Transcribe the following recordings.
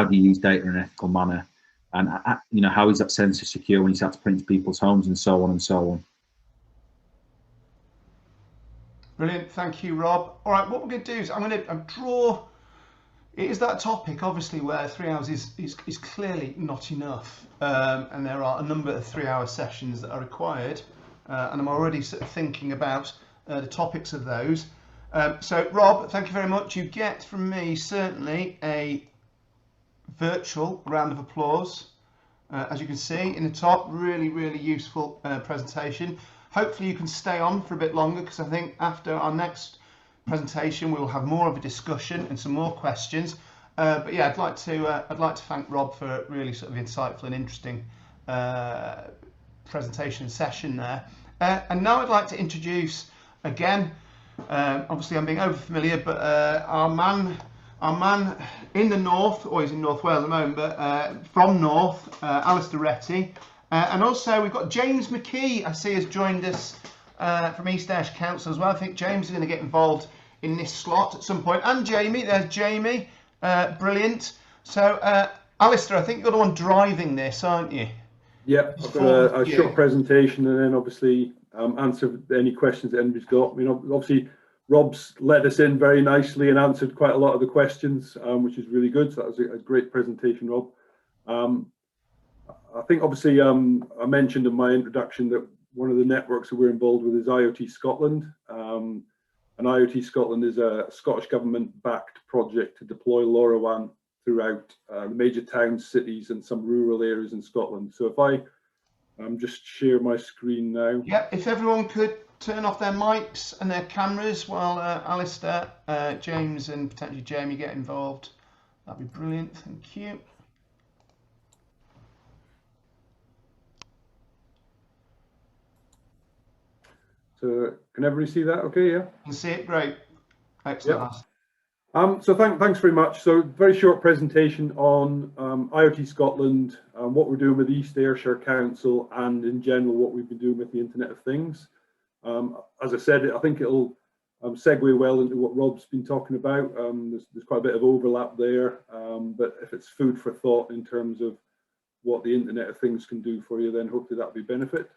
do you use data in an ethical manner? And you know, how is that sensor secure when you start to print to people's homes, and so on and so on. Brilliant, thank you, Rob. All right, what we're going to do is I'm going to draw. It is that topic, obviously, where 3 hours is clearly not enough, and there are a number of 3-hour sessions that are required, and I'm already sort of thinking about the topics of those. So, Rob, thank you very much. You get from me certainly a virtual round of applause. As you can see in the top, really, really useful presentation. Hopefully you can stay on for a bit longer, because I think after our next presentation we will have more of a discussion and some more questions. But yeah, I'd like to thank Rob for a really sort of insightful and interesting presentation session there. And now I'd like to introduce again, obviously I'm being over familiar, but our man in the north, or he's in North Wales at the moment, but from North, Alasdair Rettie. And also we've got James McKee, I see, has joined us from Ayrshire Council as well. I think James is going to get involved in this slot at some point. And Jamie, there's Jamie, brilliant. So Alasdair, I think you're the one driving this, aren't you? Yeah, I've got a short presentation, and then obviously answer any questions that anybody's got. You know, obviously Rob's led us in very nicely and answered quite a lot of the questions, which is really good. So that was a great presentation, Rob. I think obviously I mentioned in my introduction that one of the networks that we're involved with is IoT Scotland. And IoT Scotland is a Scottish government-backed project to deploy LoRaWAN throughout major towns, cities, and some rural areas in Scotland. So if I just share my screen now. Yeah, if everyone could turn off their mics and their cameras while Alasdair, James, and potentially Jamie get involved, that'd be brilliant. Thank you. So can everybody see that? Okay, yeah. I can see it. Great. Excellent. Yeah. So thanks very much. So very short presentation on IoT Scotland, what we're doing with East Ayrshire Council, and in general what we've been doing with the Internet of Things. As I said, I think it'll segue well into what Rob's been talking about. There's quite a bit of overlap there, but if it's food for thought in terms of what the Internet of Things can do for you, then hopefully that'll be benefit.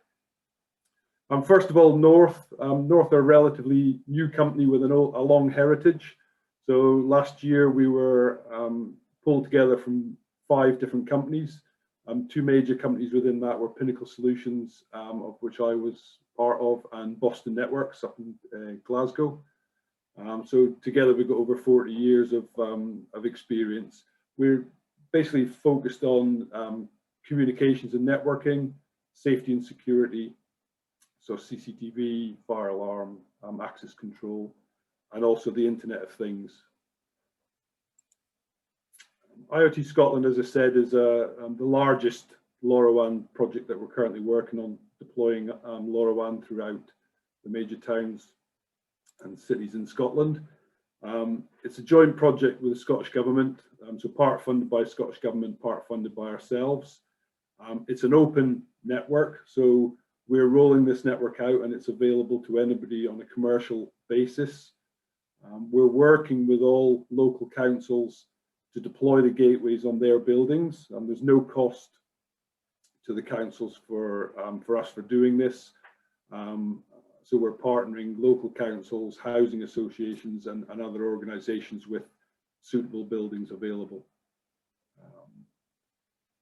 First of all, North are a relatively new company with a long heritage. So last year we were pulled together from 5 different companies. 2 major companies within that were Pinnacle Solutions, of which I was part of, and Boston Networks up in Glasgow. So together we've got over 40 years of experience. We're basically focused on communications and networking, safety and security, so CCTV, fire alarm, access control, and also the Internet of Things. IoT Scotland, as I said, is the largest LoRaWAN project that we're currently working on, deploying LoRaWAN throughout the major towns and cities in Scotland. It's a joint project with the Scottish Government, so part funded by the Scottish Government, part funded by ourselves. It's an open network, so we're rolling this network out and it's available to anybody on a commercial basis. We're working with all local councils to deploy the gateways on their buildings. There's no cost to the councils for us for doing this. So we're partnering local councils, housing associations, and other organisations with suitable buildings available.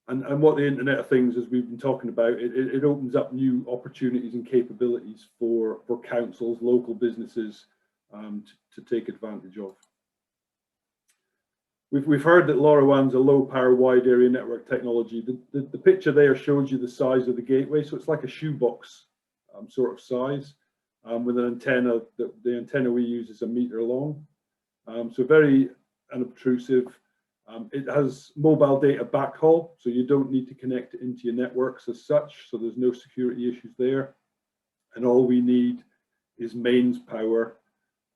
And what the Internet of Things, as we've been talking about, it opens up new opportunities and capabilities for councils, local businesses to take advantage of. We've heard that LoRaWAN's a low power wide area network technology. The picture there shows you the size of the gateway, so it's like a shoebox sort of size, with an antenna. The antenna we use is 1 meter long, so very unobtrusive. It has mobile data backhaul, so you don't need to connect it into your networks as such, so there's no security issues there. And all we need is mains power,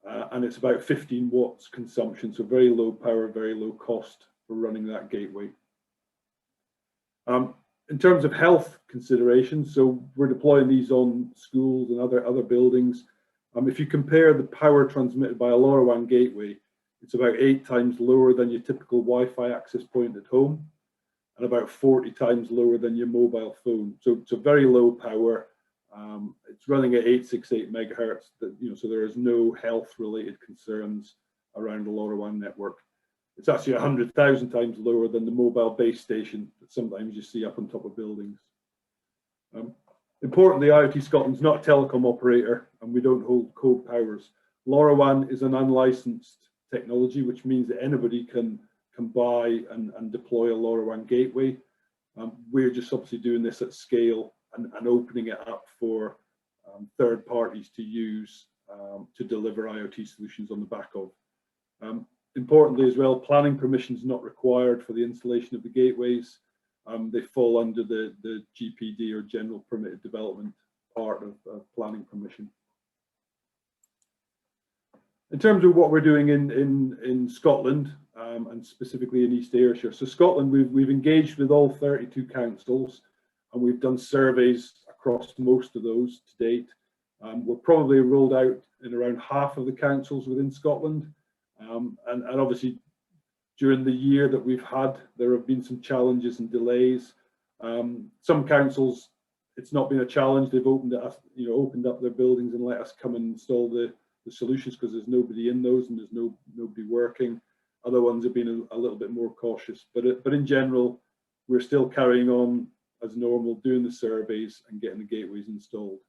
and it's about 15 watts consumption, so very low power, very low cost for running that gateway. In terms of health considerations, so we're deploying these on schools and other buildings. If you compare the power transmitted by a LoRaWAN gateway, It's about 8 times lower than your typical Wi-Fi access point at home, and about 40 times lower than your mobile phone. So it's a very low power. It's running at 868 megahertz. So there is no health-related concerns around the LoRaWAN network. It's actually 100,000 times lower than the mobile base station that sometimes you see up on top of buildings. Importantly, IoT Scotland's not a telecom operator, and we don't hold code powers. LoRaWAN is an unlicensed technology, which means that anybody can buy and deploy a LoRaWAN gateway. We're just obviously doing this at scale and opening it up for third parties to use to deliver IoT solutions on the back of. Importantly as well, planning permission is not required for the installation of the gateways. They fall under the GPD, or General Permitted Development, part of planning permission. In terms of what we're doing in Scotland, and specifically in East Ayrshire. So Scotland, we've engaged with all 32 councils, and we've done surveys across most of those to date. We're probably rolled out in around half of the councils within Scotland. And obviously, during the year that we've had, there have been some challenges and delays. Some councils, it's not been a challenge. They've opened up their buildings and let us come and install the solutions because there's nobody in those and there's nobody working. Other ones have been a little bit more cautious, but in general, we're still carrying on as normal, doing the surveys and getting the gateways installed.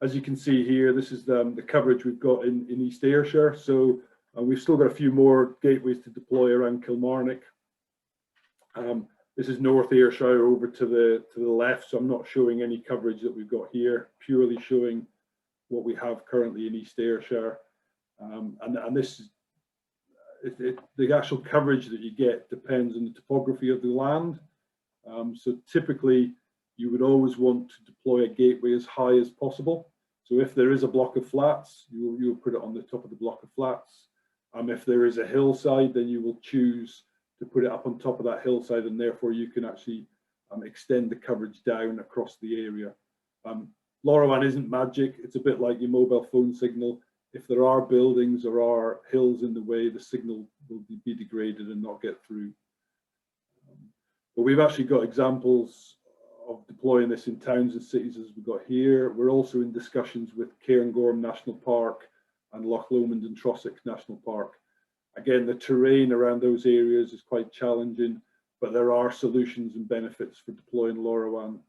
As you can see here, this is the coverage we've got in East Ayrshire. So we've still got a few more gateways to deploy around Kilmarnock. This is North Ayrshire over to the left, so I'm not showing any coverage that we've got here, purely showing what we have currently in East Ayrshire. And this is, the actual coverage that you get depends on the topography of the land. So typically, you would always want to deploy a gateway as high as possible. So if there is a block of flats, you'll put it on the top of the block of flats. If there is a hillside, then you will choose to put it up on top of that hillside, and therefore you can actually extend the coverage down across the area. LoRaWAN isn't magic. It's a bit like your mobile phone signal. If there are buildings or are hills in the way, the signal will be degraded and not get through. But we've actually got examples of deploying this in towns and cities as we've got here. We're also in discussions with Cairngorm National Park and Loch Lomond and Trossachs National Park. Again, the terrain around those areas is quite challenging, but there are solutions and benefits for deploying LoRaWAN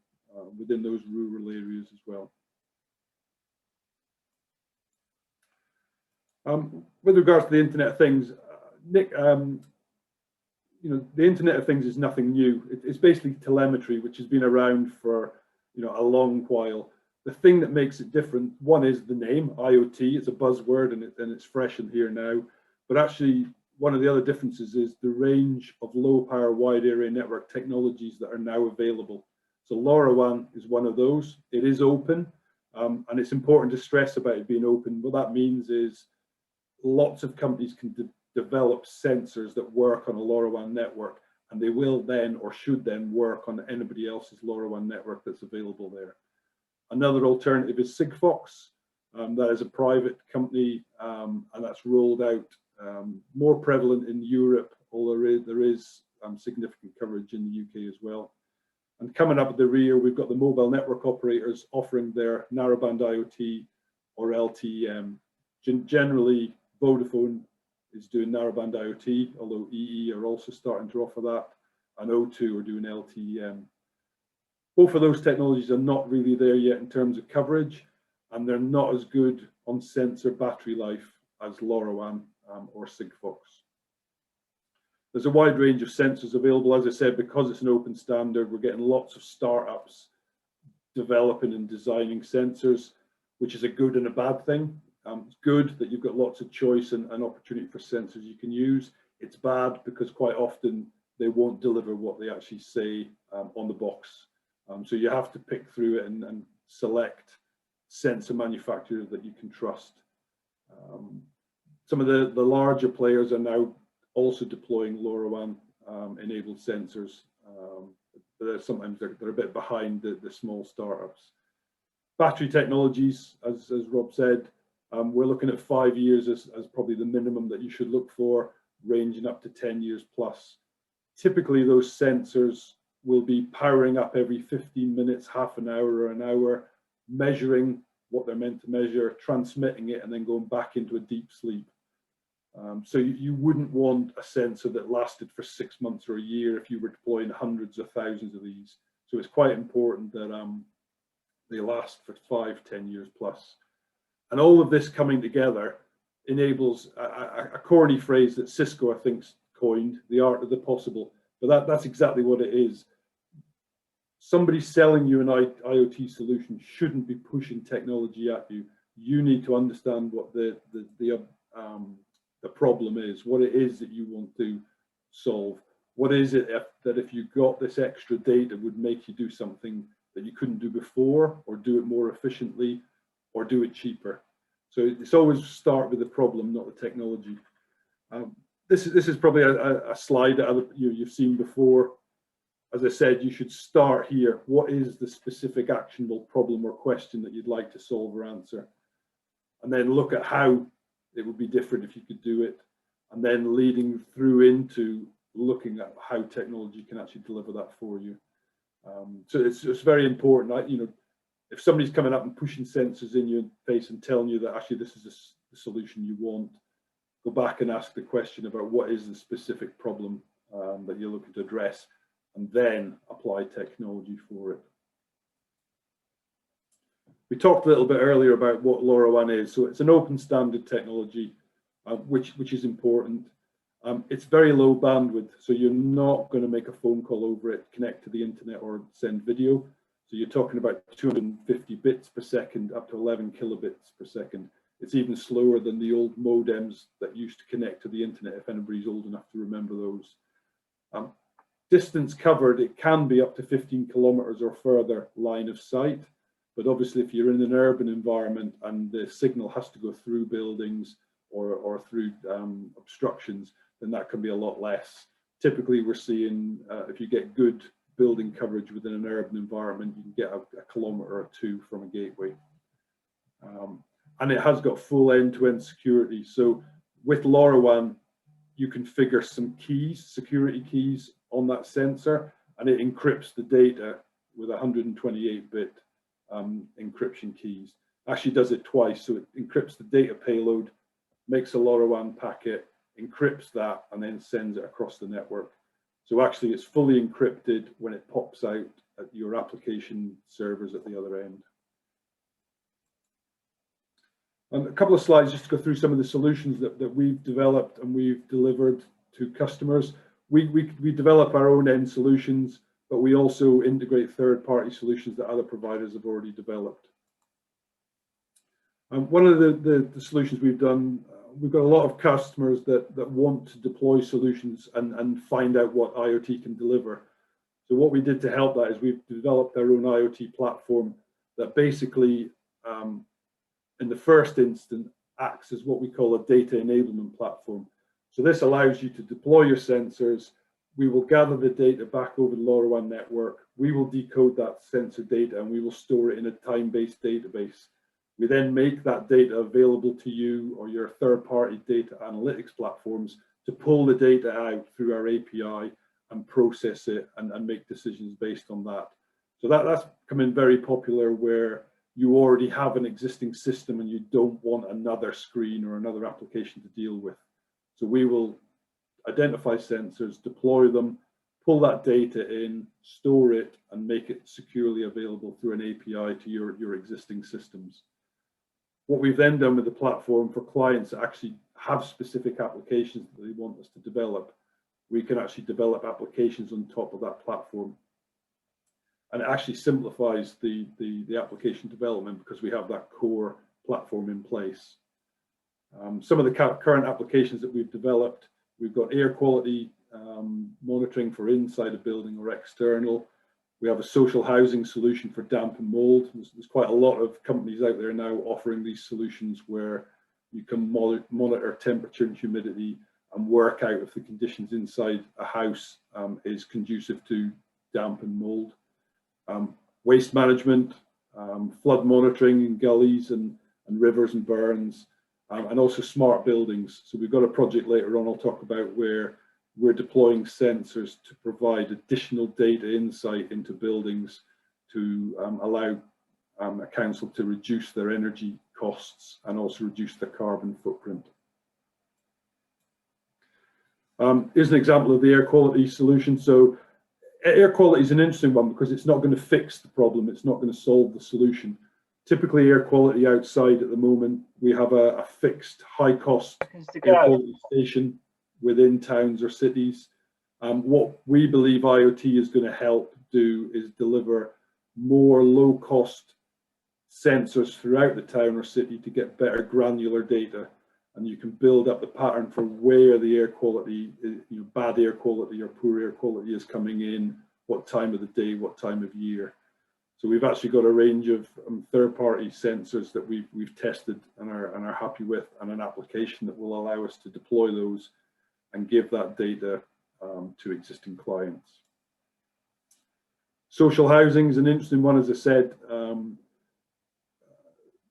within those rural areas as well. With regards to the Internet of Things, Nick, the Internet of Things is nothing new. It's basically telemetry, which has been around for a long while. The thing that makes it different, one is the name, IoT. It's a buzzword and it's fresh in here now. But actually, one of the other differences is the range of low power wide area network technologies that are now available. So LoRaWAN is one of those. It is open, and it's important to stress about it being open. What that means is lots of companies can develop sensors that work on a LoRaWAN network, and they will then or should then work on anybody else's LoRaWAN network that's available there. Another alternative is Sigfox. That is a private company, and that's rolled out, more prevalent in Europe, although there is significant coverage in the UK as well. And coming up at the rear, we've got the mobile network operators offering their narrowband IoT or LTE. Generally, Vodafone is doing narrowband IoT, although EE are also starting to offer that, and O2 are doing LTE. Both of those technologies are not really there yet in terms of coverage, and they're not as good on sensor battery life as LoRaWAN or Sigfox. There's a wide range of sensors available. As I said, because it's an open standard, we're getting lots of startups developing and designing sensors, which is a good and a bad thing. It's good that you've got lots of choice and opportunity for sensors you can use. It's bad because quite often they won't deliver what they actually say on the box. So you have to pick through it and select sensor manufacturers that you can trust. Some of the larger players are now also deploying LoRaWAN enabled sensors. But sometimes they're a bit behind the small startups. Battery technologies, as Rob said, We're looking at 5 years as probably the minimum that you should look for, ranging up to 10 years plus. Typically, those sensors will be powering up every 15 minutes, half an hour or an hour, measuring what they're meant to measure, transmitting it, and then going back into a deep sleep. So you wouldn't want a sensor that lasted for 6 months or a year if you were deploying hundreds of thousands of these. So it's quite important that they last for 5-10 years plus. And all of this coming together enables a corny phrase that Cisco, I think, coined, the art of the possible. But that's exactly what it is. Somebody selling you an IoT solution shouldn't be pushing technology at you. You need to understand what the problem is, what it is that you want to solve. What is it that if you got this extra data would make you do something that you couldn't do before, or do it more efficiently, or do it cheaper? So it's always start with the problem, not the technology. This is probably a slide that you've seen before. As I said, you should start here. What is the specific actionable problem or question that you'd like to solve or answer? And then look at how it would be different if you could do it. And then leading through into looking at how technology can actually deliver that for you. So it's very important. If somebody's coming up and pushing sensors in your face and telling you that actually this is the solution you want, go back and ask the question about what is the specific problem that you're looking to address, and then apply technology for it. We talked a little bit earlier about what LoRaWAN is. So it's an open standard technology, which is important. It's very low bandwidth, so you're not going to make a phone call over it, connect to the internet, or send video. So you're talking about 250 bits per second up to 11 kilobits per second. It's even slower than the old modems that used to connect to the internet, if anybody's old enough to remember those. Distance covered, it can be up to 15 kilometers or further line of sight. But obviously, if you're in an urban environment and the signal has to go through buildings or through obstructions, then that can be a lot less. Typically, we're seeing if you get good building coverage within an urban environment, you can get a kilometer or two from a gateway. And it has got full end-to-end security. So with LoRaWAN, you configure some keys, security keys on that sensor, and it encrypts the data with 128-bit encryption keys. Actually does it twice, so it encrypts the data payload, makes a LoRaWAN packet, encrypts that, and then sends it across the network. So actually it's fully encrypted when it pops out at your application servers at the other end. A couple of slides just to go through some of the solutions that we've developed and we've delivered to customers. We develop our own end solutions, but we also integrate third-party solutions that other providers have already developed. One of the solutions we've done, we've got a lot of customers that want to deploy solutions and find out what IoT can deliver. So what we did to help that is we've developed our own IoT platform that basically, in the first instance, acts as what we call a data enablement platform. So this allows you to deploy your sensors. We will gather the data back over the LoRaWAN network. We will decode that sensor data and we will store it in a time-based database. We then make that data available to you or your third-party data analytics platforms to pull the data out through our API and process it and make decisions based on that. So that's becoming very popular where you already have an existing system and you don't want another screen or another application to deal with. So we will identify sensors, deploy them, pull that data in, store it, and make it securely available through an API to your existing systems. What we've then done with the platform for clients that actually have specific applications that they want us to develop, we can actually develop applications on top of that platform. And it actually simplifies the application development because we have that core platform in place. Some of the current applications that we've developed, we've got air quality monitoring for inside a building or external. We have a social housing solution for damp and mold. There's quite a lot of companies out there now offering these solutions where you can monitor temperature and humidity and work out if the conditions inside a house is conducive to damp and mold. Waste management, flood monitoring in gullies and and rivers and burns, and also smart buildings. So we've got a project later on I'll talk about where we're deploying sensors to provide additional data insight into buildings to allow a council to reduce their energy costs and also reduce their carbon footprint. Here's an example of the air quality solution. So air quality is an interesting one because it's not going to fix the problem. It's not going to solve the solution. Typically air quality outside at the moment, we have a fixed high cost air quality station within towns or cities. What we believe IoT is going to help do is deliver more low cost sensors throughout the town or city to get better granular data, and you can build up the pattern for where the air quality, bad air quality or poor air quality is coming in, what time of the day, what time of year. So we've actually got a range of third-party sensors that we've tested and are happy with, and an application that will allow us to deploy those and give that data to existing clients. Social housing is an interesting one, as I said.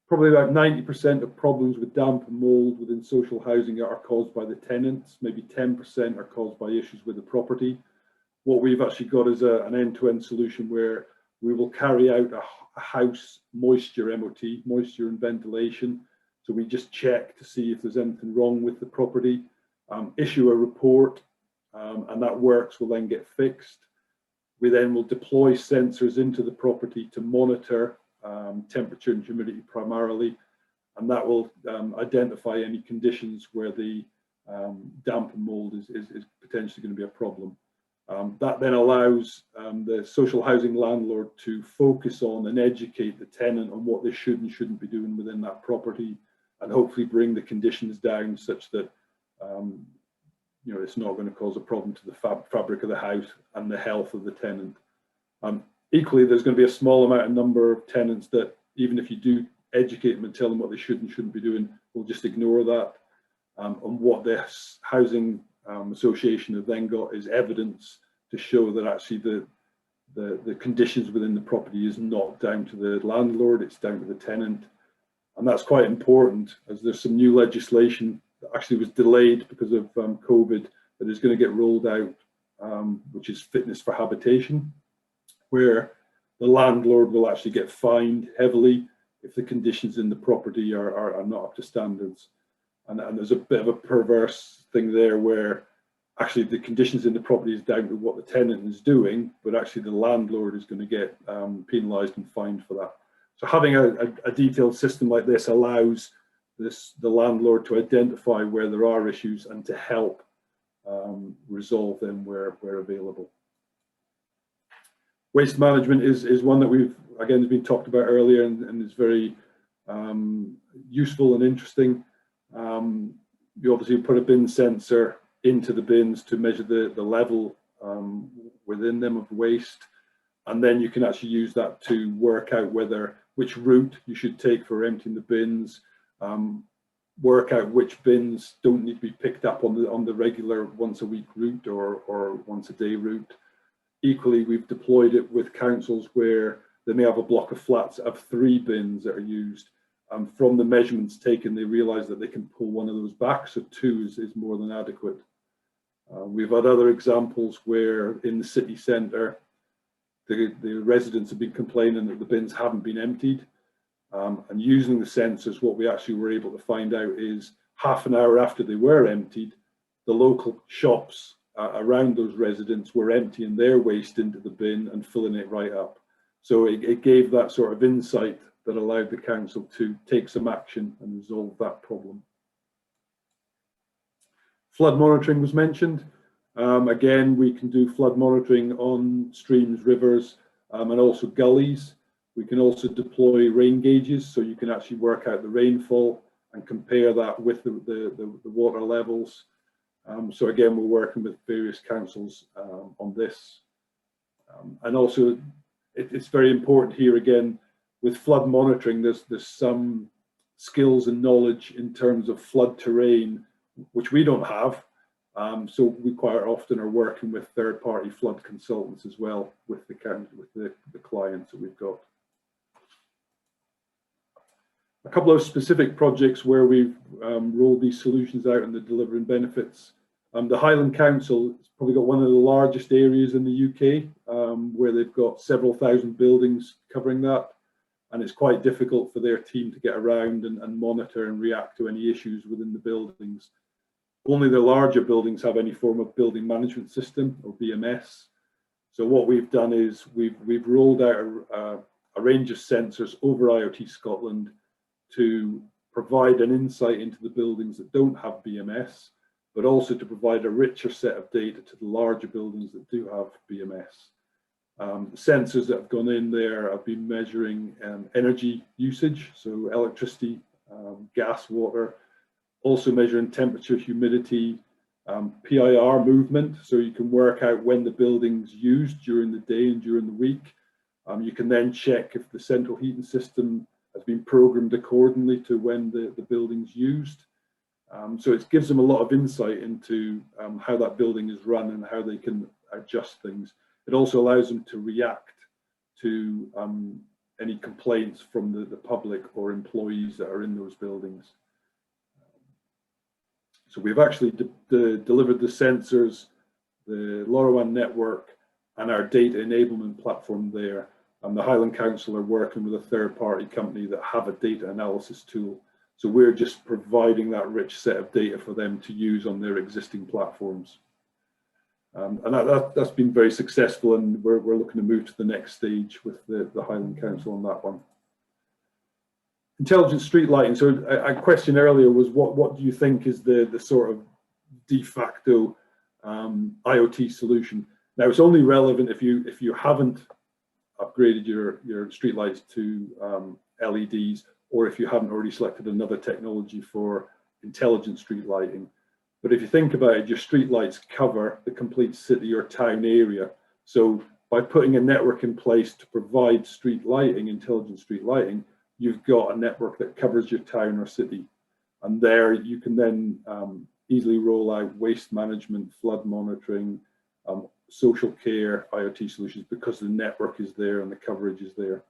Probably about 90% of problems with damp and mold within social housing are caused by the tenants. Maybe 10% are caused by issues with the property. What we've actually got is an end-to-end solution where we will carry out a house moisture MOT, moisture and ventilation. So we just check to see if there's anything wrong with the property, issue a report, and that works will then get fixed. We then will deploy sensors into the property to monitor temperature and humidity primarily, and that will identify any conditions where the damp and mold is potentially going to be a problem. That then allows the social housing landlord to focus on and educate the tenant on what they should and shouldn't be doing within that property, and hopefully bring the conditions down such that it's not going to cause a problem to the fabric of the house and the health of the tenant. Equally, there's going to be a small number of tenants that, even if you do educate them and tell them what they should and shouldn't be doing, will just ignore that. And what the housing association have then got is evidence to show that actually the conditions within the property is not down to the landlord, it's down to the tenant. And that's quite important, as there's some new legislation that actually was delayed because of COVID that is going to get rolled out, which is fitness for habitation, where the landlord will actually get fined heavily if the conditions in the property are not up to standards. And there's a bit of a perverse thing there where actually the conditions in the property is down to what the tenant is doing, but actually the landlord is going to get penalised and fined for that. So having a detailed system like this allows the landlord to identify where there are issues and to help resolve them where available. Waste management is one that has been talked about earlier and is very useful and interesting. You obviously put a bin sensor into the bins to measure the level within them of waste, and then you can actually use that to work out which route you should take for emptying the bins, work out which bins don't need to be picked up on the regular once a week route or once a day route. Equally, we've deployed it with councils where they may have a block of flats that have 3 bins that are used. From the measurements taken, they realise that they can pull one of those back, so 2 is more than adequate. We've had other examples where in the city centre, the residents have been complaining that the bins haven't been emptied. And using the sensors, what we actually were able to find out is half an hour after they were emptied, the local shops around those residents were emptying their waste into the bin and filling it right up. So it gave that sort of insight that allowed the council to take some action and resolve that problem. Flood monitoring was mentioned. Again, we can do flood monitoring on streams, rivers, and also gullies. We can also deploy rain gauges, so you can actually work out the rainfall and compare that with the water levels. So again, we're working with various councils on this. And also, it's very important here again, with flood monitoring, there's some skills and knowledge in terms of flood terrain, which we don't have. So we quite often are working with third-party flood consultants as well with the clients that we've got. A couple of specific projects where we've rolled these solutions out and they're delivering benefits. The Highland Council has probably got one of the largest areas in the UK, where they've got several thousand buildings covering that. And it's quite difficult for their team to get around and monitor and react to any issues within the buildings. Only the larger buildings have any form of building management system, or BMS. So what we've done is we've rolled out a range of sensors over IoT Scotland to provide an insight into the buildings that don't have BMS, but also to provide a richer set of data to the larger buildings that do have BMS. The sensors that have gone in there have been measuring energy usage, so electricity, gas, water, also measuring temperature, humidity, PIR movement, so you can work out when the building's used during the day and during the week. You can then check if the central heating system has been programmed accordingly to when the building's used. So it gives them a lot of insight into how that building is run and how they can adjust things. It also allows them to react to any complaints from the public or employees that are in those buildings. So we've actually delivered the sensors, the LoRaWAN network, and our data enablement platform there. And the Highland Council are working with a third-party company that have a data analysis tool. So we're just providing that rich set of data for them to use on their existing platforms. And that's been very successful, and we're looking to move to the next stage with the Highland Council on that one. Intelligent street lighting. So a question earlier was what do you think is the sort of de facto IoT solution? Now it's only relevant if you haven't upgraded your street lights to LEDs, or if you haven't already selected another technology for intelligent street lighting. But if you think about it, your street lights cover the complete city or town area. So by putting a network in place to provide street lighting, intelligent street lighting, you've got a network that covers your town or city. And there you can then easily roll out waste management, flood monitoring, social care, IoT solutions, because the network is there and the coverage is there.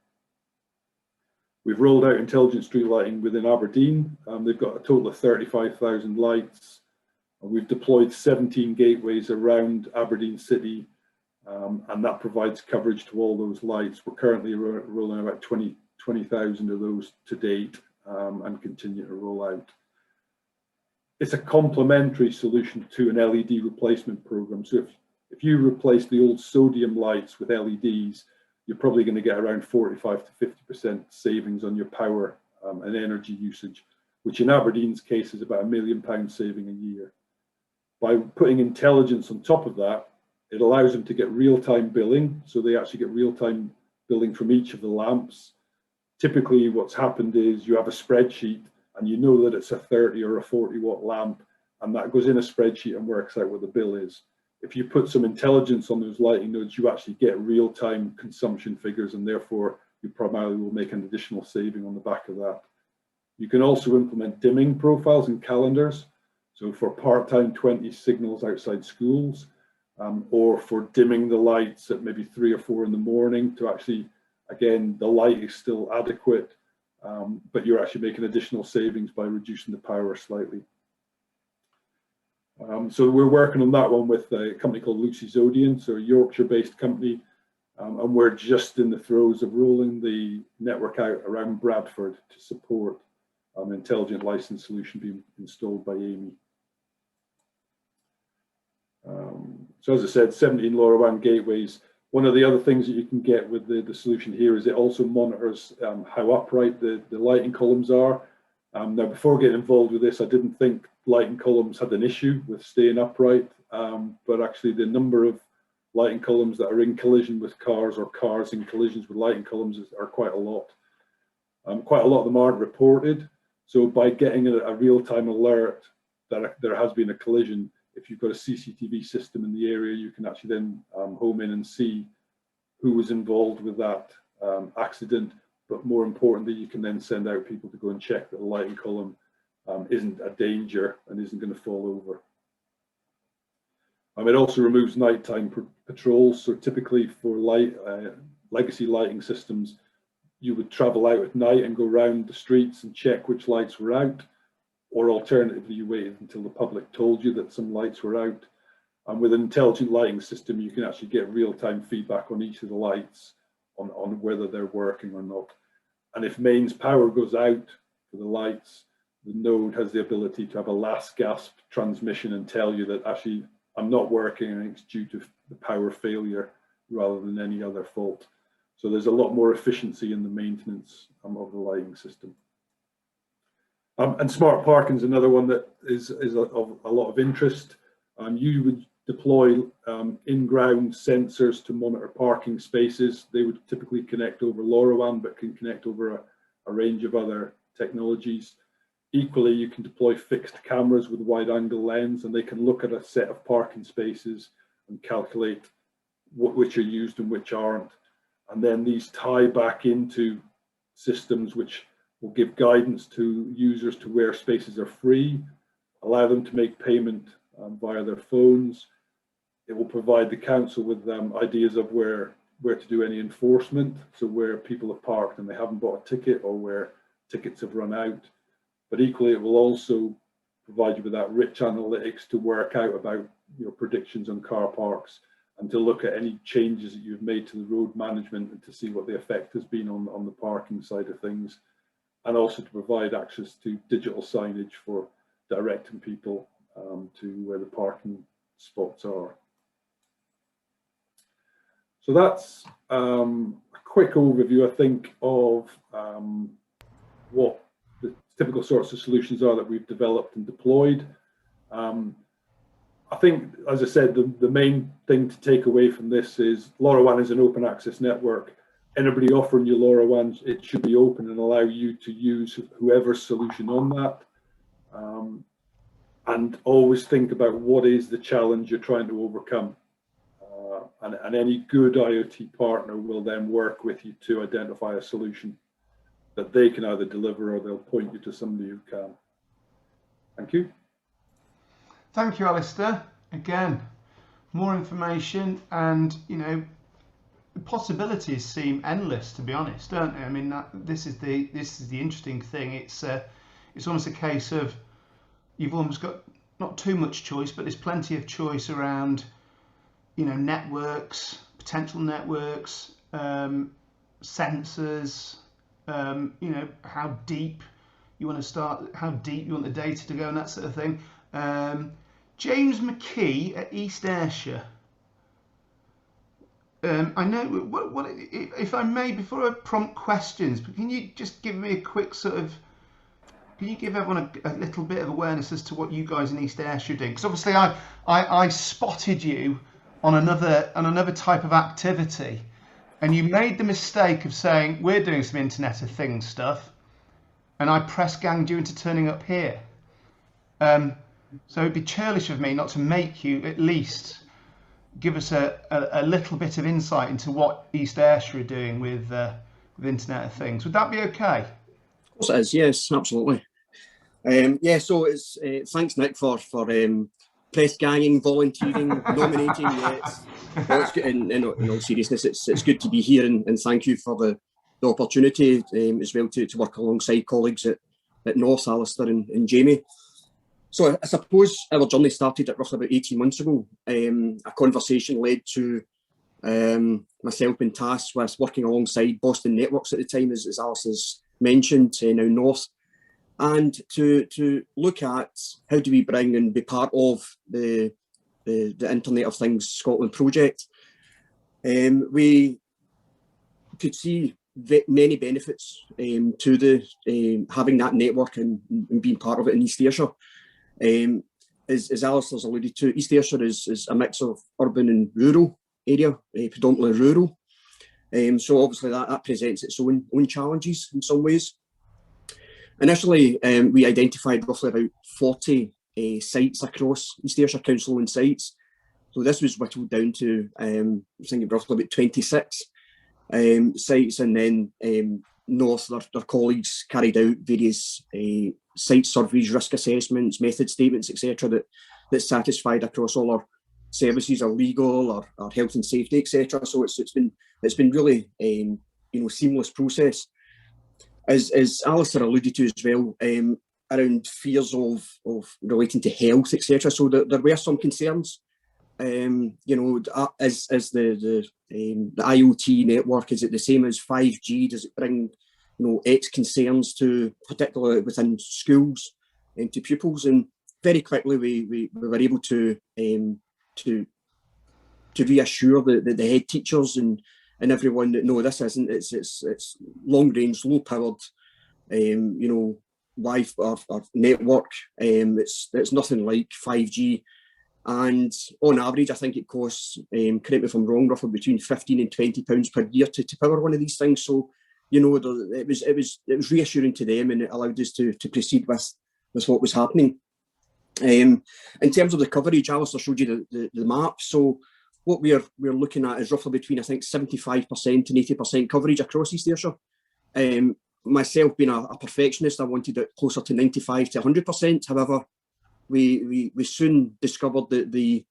We've rolled out intelligent street lighting within Aberdeen. They've got a total of 35,000 lights. We've deployed 17 gateways around Aberdeen City, and that provides coverage to all those lights. We're currently rolling about 20,000 of those to date, and continue to roll out. It's a complementary solution to an LED replacement program. So if you replace the old sodium lights with LEDs, you're probably going to get around 45 to 50% savings on your power and energy usage, which in Aberdeen's case is about £1 million saving a year. By putting intelligence on top of that, it allows them to get real-time billing. So they actually get real-time billing from each of the lamps. Typically what's happened is you have a spreadsheet and you know that it's a 30 or a 40 watt lamp, and that goes in a spreadsheet and works out what the bill is. If you put some intelligence on those lighting nodes, you actually get real-time consumption figures, and therefore you primarily will make an additional saving on the back of that. You can also implement dimming profiles and calendars. So for part-time 20 signals outside schools, or for dimming the lights at maybe 3 or 4 in the morning to actually, again, the light is still adequate, but you're actually making additional savings by reducing the power slightly. So we're working on that one with a company called Lucy Zodian, so a Yorkshire-based company, and we're just in the throes of rolling the network out around Bradford to support an intelligent license solution being installed by Amy. So as I said, 17 LoRaWAN gateways. One of the other things that you can get with the solution here is it also monitors how upright the lighting columns are. Now, before getting involved with this, I didn't think lighting columns had an issue with staying upright, but actually the number of lighting columns that are in collision with cars, or cars in collisions with lighting columns, are quite a lot. Quite a lot of them aren't reported. So by getting a real-time alert that there has been a collision, if you've got a CCTV system in the area, you can actually then home in and see who was involved with that accident. But more importantly, you can then send out people to go and check that the lighting column isn't a danger and isn't going to fall over. It also removes nighttime patrols. So typically for legacy lighting systems, you would travel out at night and go round the streets and check which lights were out, or alternatively, you waited until the public told you that some lights were out. And with an intelligent lighting system, you can actually get real-time feedback on each of the lights on whether they're working or not. And if mains power goes out for the lights, the node has the ability to have a last gasp transmission and tell you that actually I'm not working and it's due to the power failure rather than any other fault. So there's a lot more efficiency in the maintenance of the lighting system. And smart parking is another one that is of a lot of interest. You would deploy in-ground sensors to monitor parking spaces. They would typically connect over LoRaWAN, but can connect over a range of other technologies. Equally, you can deploy fixed cameras with a wide-angle lens, and they can look at a set of parking spaces and calculate which are used and which aren't. And then these tie back into systems which will give guidance to users to where spaces are free, allow them to make payment via their phones. It will provide the council with ideas of where to do any enforcement, so where people have parked and they haven't bought a ticket, or where tickets have run out. But equally, it will also provide you with that rich analytics to work out about predictions on car parks, and to look at any changes that you've made to the road management and to see what the effect has been on the parking side of things, and also to provide access to digital signage for directing people to where the parking spots are. So that's a quick overview, I think, of what the typical sorts of solutions are that we've developed and deployed. I think, as I said, the main thing to take away from this is LoRaWAN is an open access network. Anybody offering you LoRaWAN, it should be open and allow you to use whoever's solution on that. And always think about what is the challenge you're trying to overcome. And any good IoT partner will then work with you to identify a solution that they can either deliver, or they'll point you to somebody who can. Thank you. Thank you, Alasdair. Again, more information, and the possibilities seem endless, to be honest, don't they? I mean, this is the interesting thing. It's almost a case of you've almost got not too much choice, but there's plenty of choice around networks, potential networks, sensors, how deep you want to start, how deep you want the data to go, and that sort of thing. James McKee at East Ayrshire. I know what if I may, before I prompt questions, but can you just give me a quick can you give everyone a little bit of awareness as to what you guys in East Ayrshire are doing? Because obviously I spotted you on another type of activity, and you made the mistake of saying we're doing some Internet of Things stuff, and I press ganged you into turning up here. So it'd be churlish of me not to make you at least give us a little bit of insight into what East Ayrshire are doing with Internet of Things. Would that be okay? Of course it is, yes, absolutely. Yeah, so it's thanks, Nick, for press ganging, volunteering, nominating. Yeah, it's good. In all seriousness, it's good to be here, and thank you for the opportunity as well to work alongside colleagues at North, Alasdair and Jamie. So I suppose our journey started at roughly about 18 months ago. A conversation led to myself being tasked with working alongside Boston Networks at the time, as Alice has mentioned, now North, and to look at how do we bring and be part of the Internet of Things Scotland project. We could see many benefits to the having that network and being part of it in East Ayrshire. As Alice has alluded to, East Ayrshire is a mix of urban and rural area, predominantly rural. So obviously that presents its own challenges in some ways. Initially, we identified roughly about 40 sites across East Ayrshire Council owned sites. So this was whittled down to, I think, roughly about 26 sites, and then North, their colleagues carried out various site surveys, risk assessments, method statements, etc., that satisfied across all our services, our legal, our health and safety, etc. So it's been really seamless process. as Alasdair alluded to as well, around fears of relating to health, etc. So there were some concerns. You know, as the IoT network, is it the same as 5G? Does it bring, you know, X concerns to, particularly within schools and to pupils? And very quickly we were able to reassure the head teachers and everyone that no, this isn't. It's long range, low powered, you know, Wi-Fi or network. It's nothing like 5G. And on average, I think it costs, correct me if I'm wrong, roughly between £15 and £20 per year to power one of these things. So, you know, it was reassuring to them, and it allowed us to proceed with what was happening. In terms of the coverage, Alasdair showed you the map. So what we're looking at is roughly between, I think, 75% and 80% coverage across East Ayrshire. Myself being a perfectionist, I wanted it closer to 95 to 100%. However, we soon discovered that the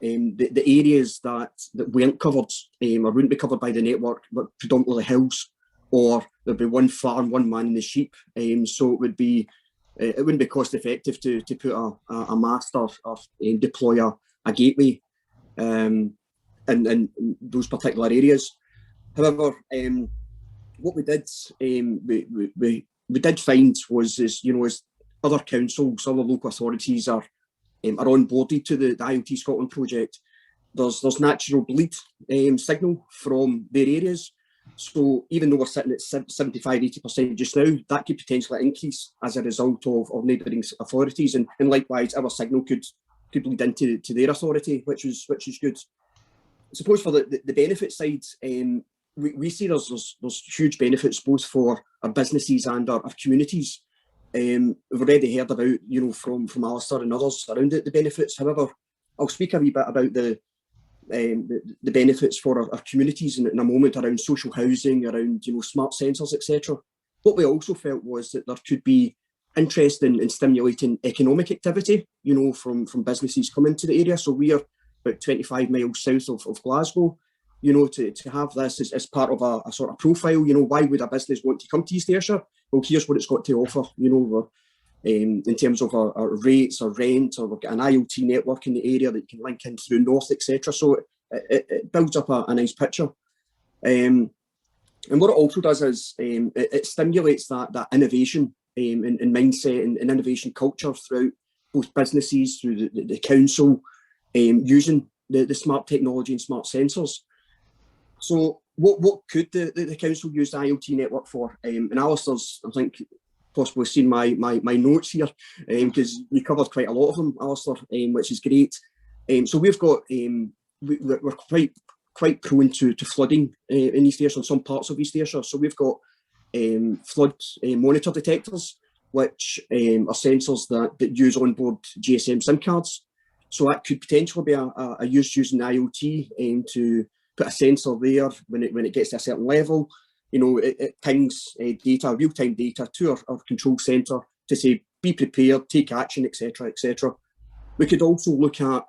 areas that weren't covered or wouldn't be covered by the network were predominantly hills, or there'd be one farm, one man and the sheep. So it wouldn't be cost effective to put a mast or deploy a gateway in those particular areas. However, what we did find was, as other councils, other local authorities are onboarded to the IoT Scotland project, there's natural bleed signal from their areas. So even though we're sitting at 75-80% just now, that could potentially increase as a result of neighbouring authorities, and likewise our signal could bleed into their authority, which is good. I suppose for the benefit side, we see there's huge benefits both for our businesses and our communities. We've already heard about, you know, from Alasdair and others around the benefits. However, I'll speak a wee bit about the benefits for our communities in a moment, around social housing, around, you know, smart sensors, etc. What we also felt was that there could be interest in stimulating economic activity, you know, from businesses coming to the area. So we are about 25 miles south of Glasgow. You know, to have this as part of a sort of profile, you know, why would a business want to come to East Ayrshire? Well, here's what it's got to offer, you know, in terms of our rates or rent, or we've got an IoT network in the area that you can link in through north, etc. So it builds up a nice picture. And what it also does is it stimulates that innovation and mindset and innovation culture throughout both businesses, through the council, using the smart technology and smart sensors. So what could the council use the IoT network for? And Alasdair's, I think, possibly seen my notes here, because we covered quite a lot of them, Alasdair, which is great. So we've got, we're quite prone to flooding in East Ayrshire, in some parts of East Ayrshire. So we've got flood monitor detectors, which are sensors that use onboard GSM SIM cards. So that could potentially be a use using IoT to put a sensor there when it gets to a certain level. You know, it pings data, real-time data, to our control centre to say, be prepared, take action, etc., etc. We could also look at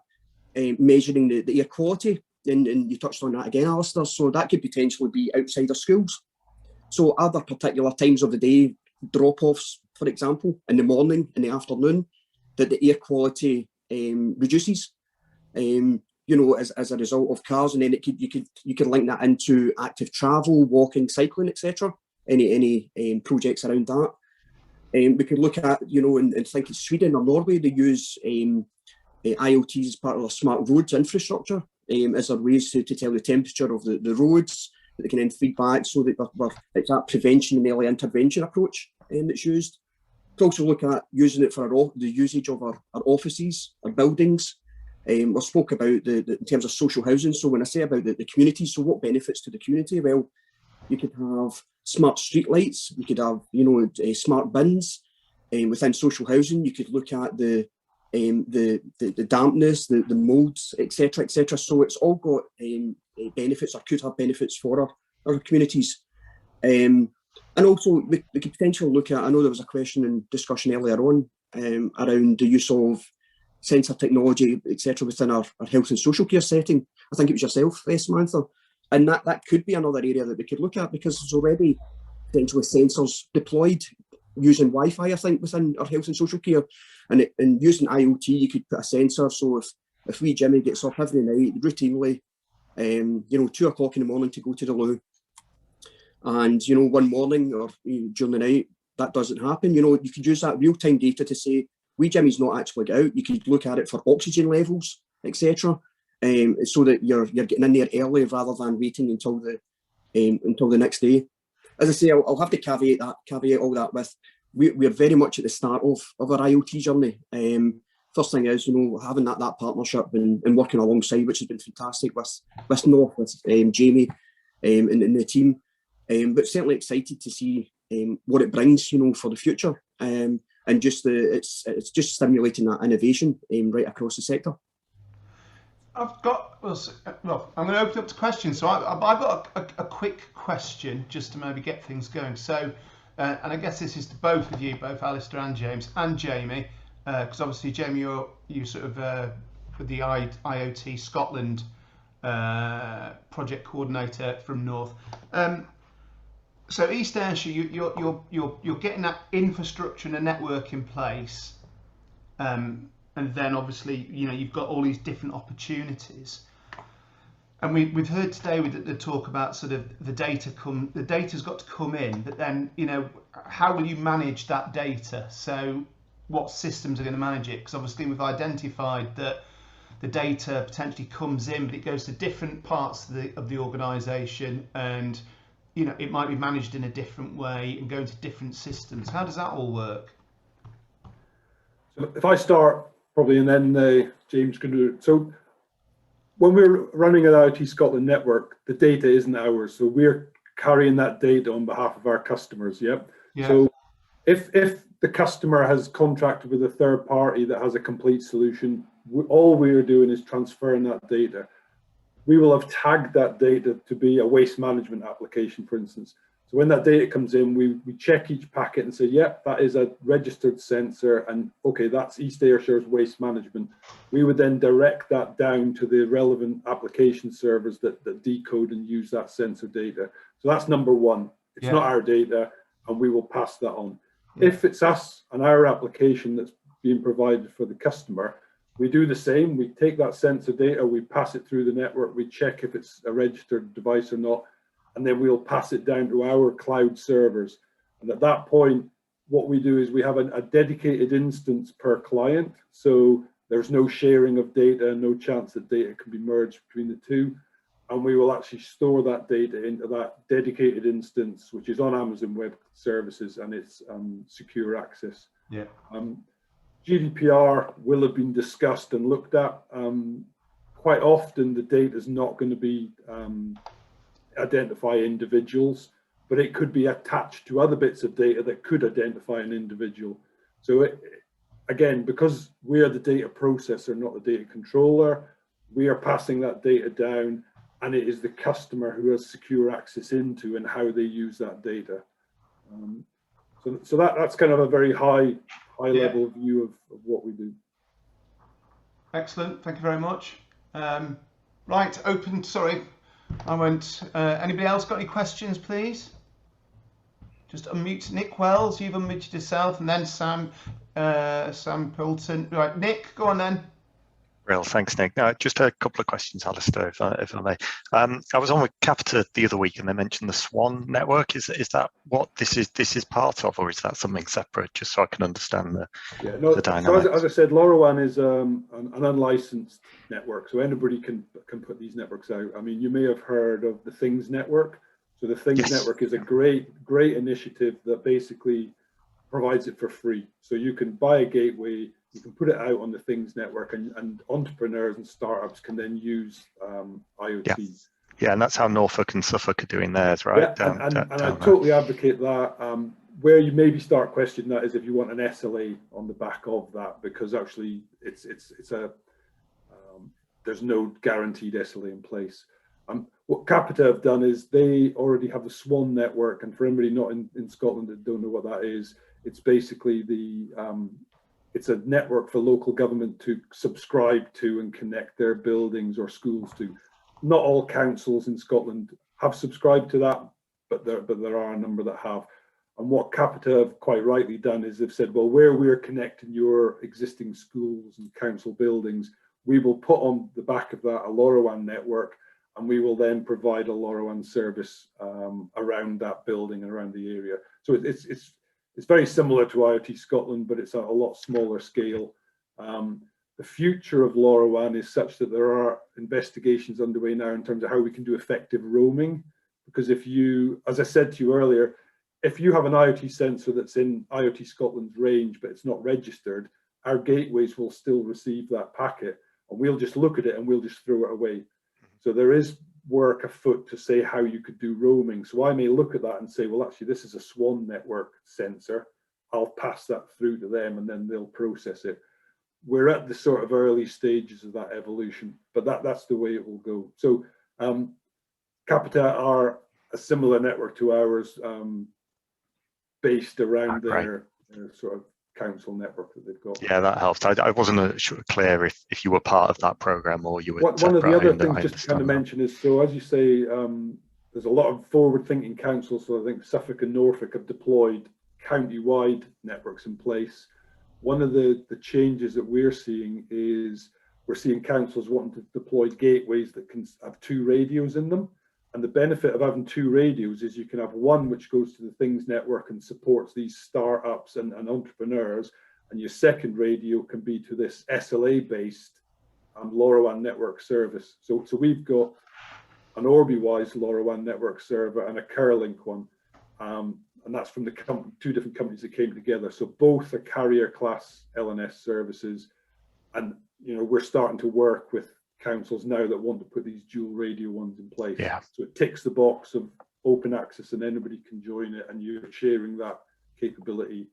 measuring the air quality, and you touched on that again, Alasdair. So that could potentially be outside of schools. So are there particular times of the day, drop-offs, for example, in the morning, in the afternoon, that the air quality reduces? You know, as a result of cars, and then you can link that into active travel, walking, cycling, etc. Any projects around that. We could look at, you know, and think in Sweden or Norway, they use IoT as part of their smart roads infrastructure, as their ways to tell the temperature of the roads, that they can then feed back, so that it's that prevention and early intervention approach that's used. We could also look at using it for the usage of our offices, our buildings. We spoke about in terms of social housing. So when I say about the community, so what benefits to the community? Well, you could have smart street lights. You could have, you know, smart bins within social housing. You could look at the dampness, the moulds, etc., etc. So it's all got benefits, or could have benefits for our communities. And also we could potentially look at, I know there was a question and discussion earlier on around the use of sensor technology, etc., within our health and social care setting. I think it was yourself, Samantha. And that could be another area that we could look at, because there's already potentially sensors deployed using Wi-Fi, I think, within our health and social care. And using IoT, you could put a sensor. So if wee Jimmy gets up every night routinely, 2 o'clock in the morning to go to the loo, and one morning or during the night that doesn't happen, you could use that real-time data to say wee Jimmy's not actually got out. You could look at it for oxygen levels, etc., so that you're getting in there early rather than waiting until the next day. As I say, I'll have to caveat all that with we're very much at the start of our IoT journey. First thing is, having that partnership and working alongside, which has been fantastic with North, with Jamie and the team. But certainly excited to see what it brings, for the future. And just it's just stimulating that innovation right across the sector. I've got, well, I'm going to open up to questions. So I've got a quick question just to maybe get things going. So, and I guess this is to both of you, both Alasdair and James and Jamie, because obviously Jamie, you sort of with the IoT Scotland project coordinator from North. So East Ayrshire, you're getting that infrastructure and a network in place. And then obviously, you've got all these different opportunities. And we've heard today with the talk about sort of the data's got to come in, but then, how will you manage that data? So what systems are going to manage it? Because obviously we've identified that the data potentially comes in, but it goes to different parts of the organisation, and it might be managed in a different way and go into different systems. How does that all work? So if I start, probably, and then James can do it. So when we're running an IoT Scotland network, the data isn't ours. So we're carrying that data on behalf of our customers. Yep. Yeah. So if the customer has contracted with a third party that has a complete solution, all we're doing is transferring that data. We will have tagged that data to be a waste management application, for instance. So when that data comes in, we check each packet and say, yep, that is a registered sensor, and okay, that's East Ayrshire's waste management. We would then direct that down to the relevant application servers that decode and use that sensor data. So that's number one. It's not our data, and we will pass that on. Yeah. If it's us and our application that's being provided for the customer, we do the same. We take that sensor data, we pass it through the network, we check if it's a registered device or not, and then we'll pass it down to our cloud servers. And at that point, what we do is we have a dedicated instance per client. So there's no sharing of data, no chance that data can be merged between the two. And we will actually store that data into that dedicated instance, which is on Amazon Web Services, and it's secure access. Yeah. GDPR will have been discussed and looked at. Quite often the data is not going to be identify individuals, but it could be attached to other bits of data that could identify an individual. So again, because we are the data processor, not the data controller, we are passing that data down, and it is the customer who has secure access into and how they use that data. So that's kind of a very high level view of what we do. Excellent, thank you very much. Right, sorry, I won't. Anybody else got any questions, please? Just unmute Nick Wells. You've unmuted yourself, and then Sam Pilton. Right, Nick, go on then. Real, thanks, Nick. Just a couple of questions, Alasdair, if I may. I was on with Capita the other week, and they mentioned the Swan network. Is that what this is part of, or is that something separate? Just so I can understand the dynamic. So as I said, LoRaWAN is an unlicensed network, so anybody can put these networks out. I mean, you may have heard of the Things network. So the Things network is a great initiative that basically provides it for free. So you can buy a gateway, you can put it out on the Things network, and entrepreneurs and startups can then use IoT. Yeah, and that's how Norfolk and Suffolk are doing theirs, right? Yeah, and I totally advocate that. Where you maybe start questioning that is if you want an SLA on the back of that, because actually there's no guaranteed SLA in place. What Capita have done is they already have the Swan network, and for anybody not in Scotland that don't know what that is, it's basically it's a network for local government to subscribe to and connect their buildings or schools to. Not all councils in Scotland have subscribed to that, but there are a number that have. And what Capita have quite rightly done is they've said, well, where we're connecting your existing schools and council buildings, we will put on the back of that a LoRaWAN network, and we will then provide a LoRaWAN service around that building and around the area. So it's very similar to IoT Scotland, but it's a lot smaller scale. The future of LoRaWAN is such that there are investigations underway now in terms of how we can do effective roaming. Because if you, as I said to you earlier, if you have an IoT sensor that's in IoT Scotland's range, but it's not registered, our gateways will still receive that packet, and we'll just look at it and we'll just throw it away. So there is work afoot to say how you could do roaming. So I may look at that and say, well, actually, this is a SWAN network sensor. I'll pass that through to them and then they'll process it. We're at the sort of early stages of that evolution, but that's the way it will go. So Capita are a similar network to ours, based around their sort of council network that they've got. Yeah, that helps. I wasn't clear if you were part of that program or you were one of the other things just to kind of mention is, so as you say, there's a lot of forward-thinking councils. So I think Suffolk and Norfolk have deployed county-wide networks in place. One of the changes that we're seeing is we're seeing councils wanting to deploy gateways that can have 2 radios in them. And the benefit of having 2 radios is you can have one which goes to the Things network and supports these startups and entrepreneurs, and your second radio can be to this SLA-based LoRaWAN network service. So we've got an Orbi-wise LoRaWAN network server and a Kerlink one, and that's from the 2 different companies that came together. So both are carrier-class LNS services, and we're starting to work with councils now that want to put these dual radio ones in place. Yeah. So it ticks the box of open access and anybody can join it, and you're sharing that capability.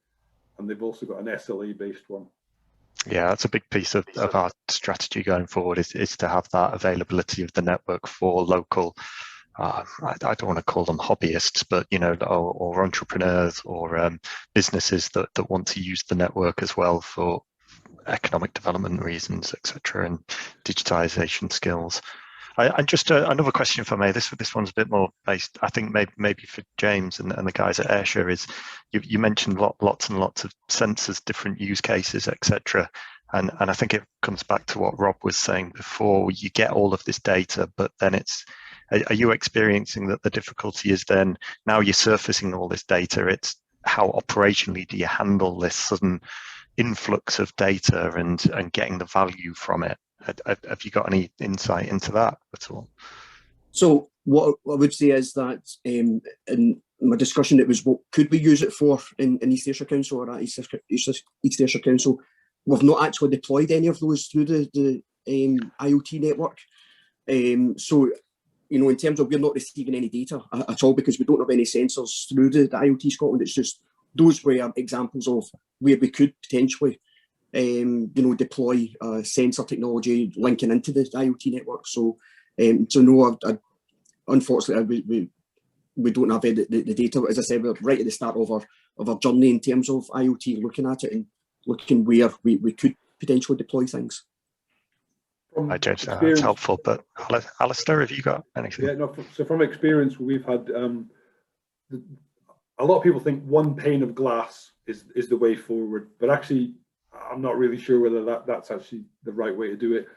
And they've also got an SLA based one. Yeah, that's a big piece of our strategy going forward is to have that availability of the network for local, I don't want to call them hobbyists, but or entrepreneurs or businesses that want to use the network as well for economic development reasons, etc., and digitization skills. And just another question for me. This one's a bit more based, I think, maybe for James and the guys at Ayrshire. Is you mentioned lots and lots of sensors, different use cases, etc. And I think it comes back to what Rob was saying before. You get all of this data, but then are you experiencing that the difficulty is then now you're surfacing all this data? It's how operationally do you handle this sudden influx of data and getting the value from it? Have you got any insight into that at all? So what I would say is that in my discussion, it was what could we use it for in East Ayrshire Council or at East Ayrshire Council. We've not actually deployed any of those through the IoT network. So in terms of, we're not receiving any data at all because we don't have any sensors through the IoT Scotland. It's just those were examples of where we could potentially, deploy sensor technology linking into the IoT network. So no, unfortunately, we don't have the data. As I said, we're right at the start of our journey in terms of IoT, looking at it and looking where we could potentially deploy things. James, that's helpful. But Alasdair, have you got anything? Yeah, no. So from experience, we've had a lot of people think one pane of glass is the way forward, but actually, I'm not really sure whether that's actually the right way to do it.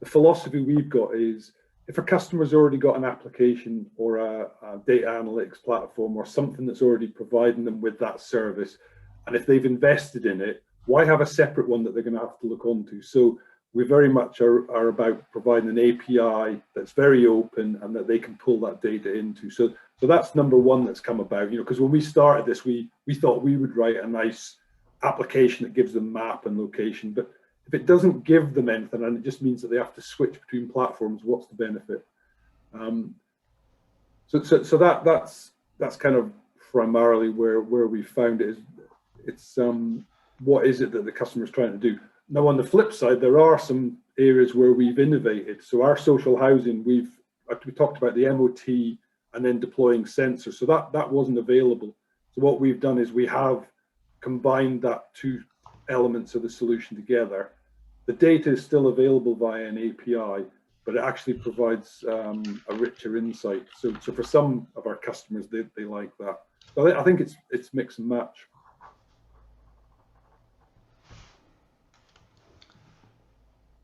The philosophy we've got is if a customer's already got an application or a data analytics platform or something that's already providing them with that service, and if they've invested in it, why have a separate one that they're going to have to look onto? So we very much are about providing an API that's very open and that they can pull that data into. So that's number one that's come about, because when we started this, we thought we would write a nice application that gives them map and location, but if it doesn't give them anything and it just means that they have to switch between platforms, what's the benefit? So that's kind of primarily where we found it. It's what is it that the customer is trying to do? Now, on the flip side, there are some areas where we've innovated. So our social housing, we talked about the MOT and then deploying sensors. So that wasn't available. So what we've done is we have combined that 2 elements of the solution together. The data is still available via an API, but it actually provides a richer insight. So for some of our customers, they like that. So I think it's mix and match.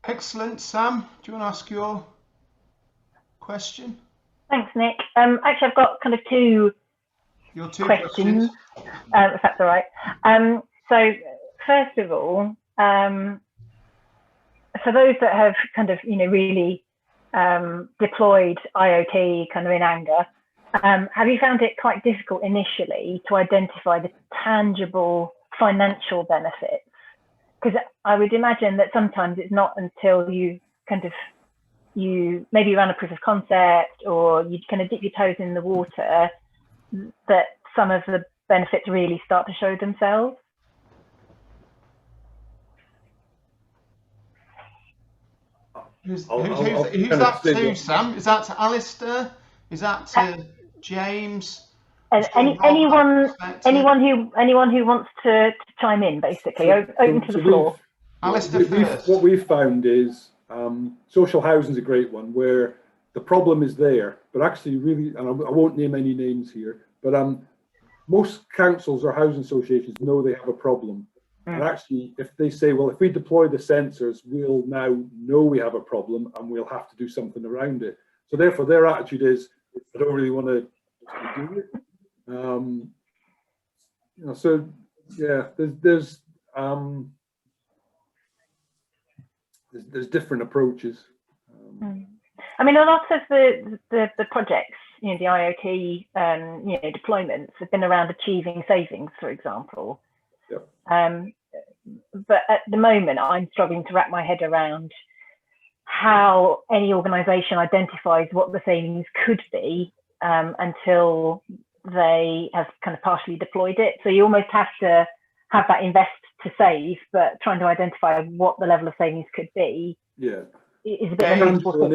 Excellent. Sam, do you want to ask your question? Thanks, Nick. Actually, I've got kind of two questions. If that's all right. So first of all, for those that have kind of, really deployed IoT kind of in anger, have you found it quite difficult initially to identify the tangible financial benefits? Because I would imagine that sometimes it's not until you maybe run a proof of concept or you kind of dip your toes in the water that some of the benefits really start to show themselves. Who's that to, Sam? Is that to Alasdair? Is that to James? Anyone who wants to chime in, basically, open to the floor. Alasdair first. What we've found is social housing is a great one where the problem is there, but actually really, and I won't name any names here, but most councils or housing associations know they have a problem. And actually, if they say, well, if we deploy the sensors, we'll now know we have a problem and we'll have to do something around it. So therefore, their attitude is, I don't really want to do it. So yeah, there's different approaches. I mean, a lot of the projects, the IoT, deployments have been around achieving savings, for example. Yep. But at the moment, I'm struggling to wrap my head around how any organisation identifies what the savings could be until they have kind of partially deployed it. So you almost have to have that invest to save, but trying to identify what the level of savings could be. Yeah. Is a bit tangible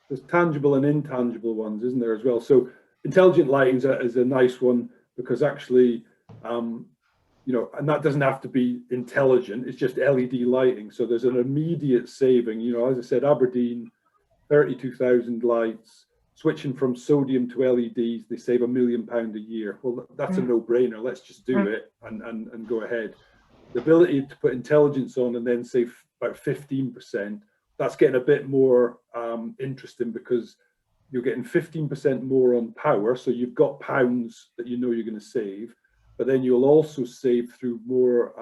there's tangible and intangible ones, isn't there, as well? So intelligent lighting is a nice one because actually, and that doesn't have to be intelligent. It's just LED lighting. So there's an immediate saving. As I said, Aberdeen, 32,000 lights, switching from sodium to LEDs, they save £1 million a year. Well, that's a no-brainer. Let's just do it and go ahead. The ability to put intelligence on and then save about 15%, that's getting a bit more interesting because you're getting 15% more on power. So you've got pounds that you're going to save, but then you'll also save through more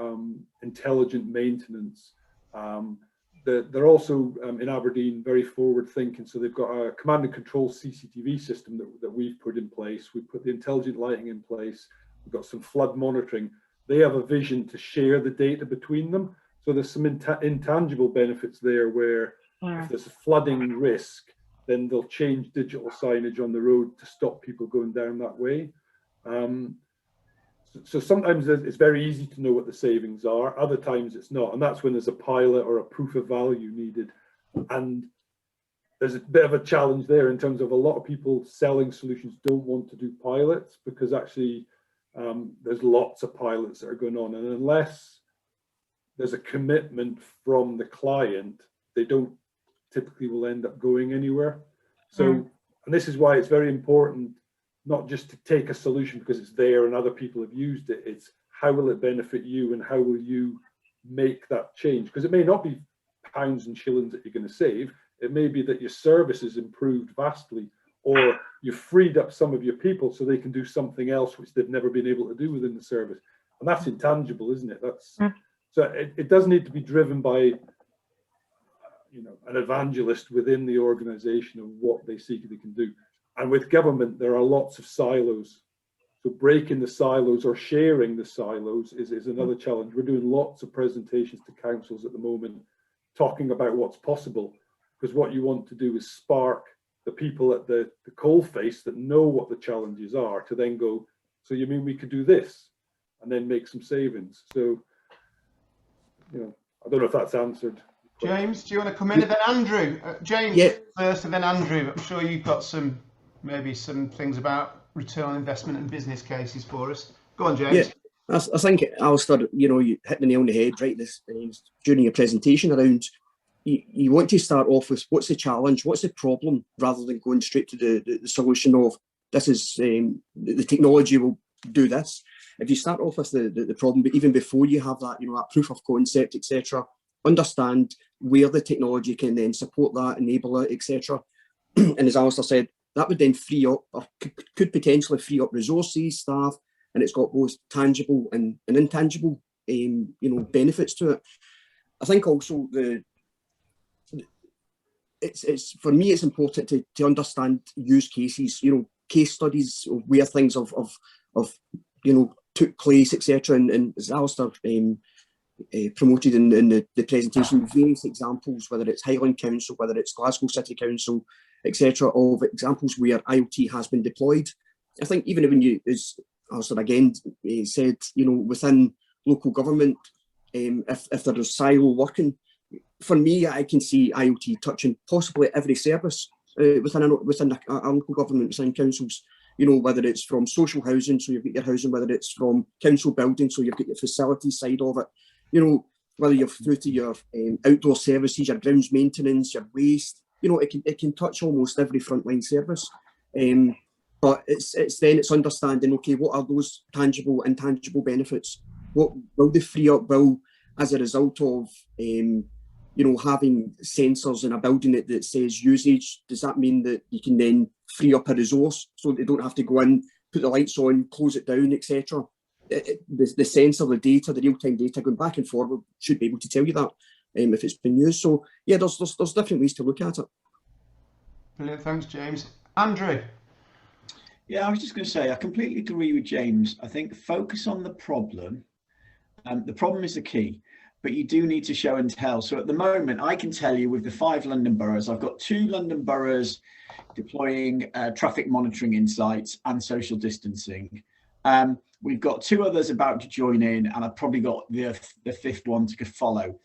intelligent maintenance. They're also in Aberdeen very forward thinking. So they've got a command and control CCTV system that we've put in place. We put the intelligent lighting in place. We've got some flood monitoring. They have a vision to share the data between them. So there's some intangible benefits there where if there's a flooding risk, then they'll change digital signage on the road to stop people going down that way. So sometimes it's very easy to know what the savings are. Other times it's not. And that's when there's a pilot or a proof of value needed. And there's a bit of a challenge there in terms of a lot of people selling solutions don't want to do pilots because actually there's lots of pilots that are going on. And unless there's a commitment from the client, they don't typically will end up going anywhere. So, and this is why it's very important not just to take a solution because it's there and other people have used it. It's how will it benefit you and how will you make that change? Because it may not be pounds and shillings that you're going to save. It may be that your service has improved vastly, or you've freed up some of your people so they can do something else which they've never been able to do within the service. And that's intangible, isn't it? That's so it does need to be driven by an evangelist within the organization of what they see they can do. And with government, there are lots of silos. So breaking the silos or sharing the silos is another challenge. We're doing lots of presentations to councils at the moment, talking about what's possible, because what you want to do is spark the people at the coalface that know what the challenges are to then go, so you mean we could do this and then make some savings? So, I don't know if that's answered. James, do you want to come in? And then Andrew. James first and then Andrew. I'm sure you've got maybe some things about return on investment and business cases for us. Go on, James. Yeah, I think, Alasdair, you hit the nail on the head right during your presentation around you want to start off with what's the challenge, what's the problem, rather than going straight to the solution of this is the technology will do this. If you start off with the problem, but even before you have that, you know, that proof of concept, etc., understand where the technology can then support that, enable it, etc. And as Alasdair said, that would then free up, or could potentially free up resources, staff, and it's got both tangible and intangible, you know, benefits to it. I think also it's for me, it's important to understand use cases, you know, case studies of where things of you know, took place, etc. And as Alasdair promoted in the presentation, various examples, whether it's Highland Council, whether it's Glasgow City Council, etc., of examples where IoT has been deployed. I think even when you, as Alasdair again said, you know, within local government, if there is silo working, for me, I can see IoT touching possibly every service within a local government, within councils. You know, whether it's from social housing, so you've got your housing, whether it's from council building, so you've got your facilities side of it. You know, whether you're through to your outdoor services, your grounds maintenance, your waste. You know, it can touch almost every frontline service. But it's understanding, okay, what are those tangible, intangible benefits? What will they free up? Will, as a result of you know, having sensors in a building that says usage, does that mean that you can then free up a resource so they don't have to go in, put the lights on, close it down, etc.? The sensor, the data, the real-time data going back and forward should be able to tell you that if it's been used. So yeah, there's different ways to look at it. Brilliant, thanks, James. Andrew. Yeah, I was just going to say, I completely agree with James. I think focus on the problem. The problem is the key, but you do need to show and tell. So at the moment, I can tell you with the 5 London boroughs, I've got 2 London boroughs deploying traffic monitoring insights and social distancing. We've got 2 others about to join in, and I've probably got the 5th one to follow.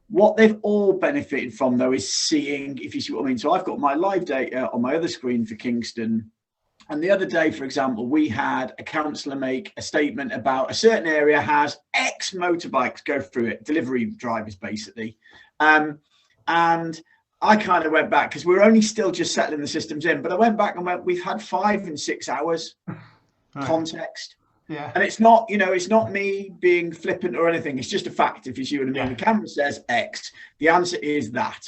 What they've all benefited from, though, is seeing, if you see what I mean. So I've got my live data on my other screen for Kingston. And the other day, for example, we had a councillor make a statement about a certain area has X motorbikes go through it, delivery drivers, basically. And I kind of went back, because we're only still just settling the systems in, but I went back and went, we've had 5 and 6 hours context. Yeah. And it's not, you know, it's not me being flippant or anything. It's just a fact. If you see what I mean, the camera says X, the answer is that.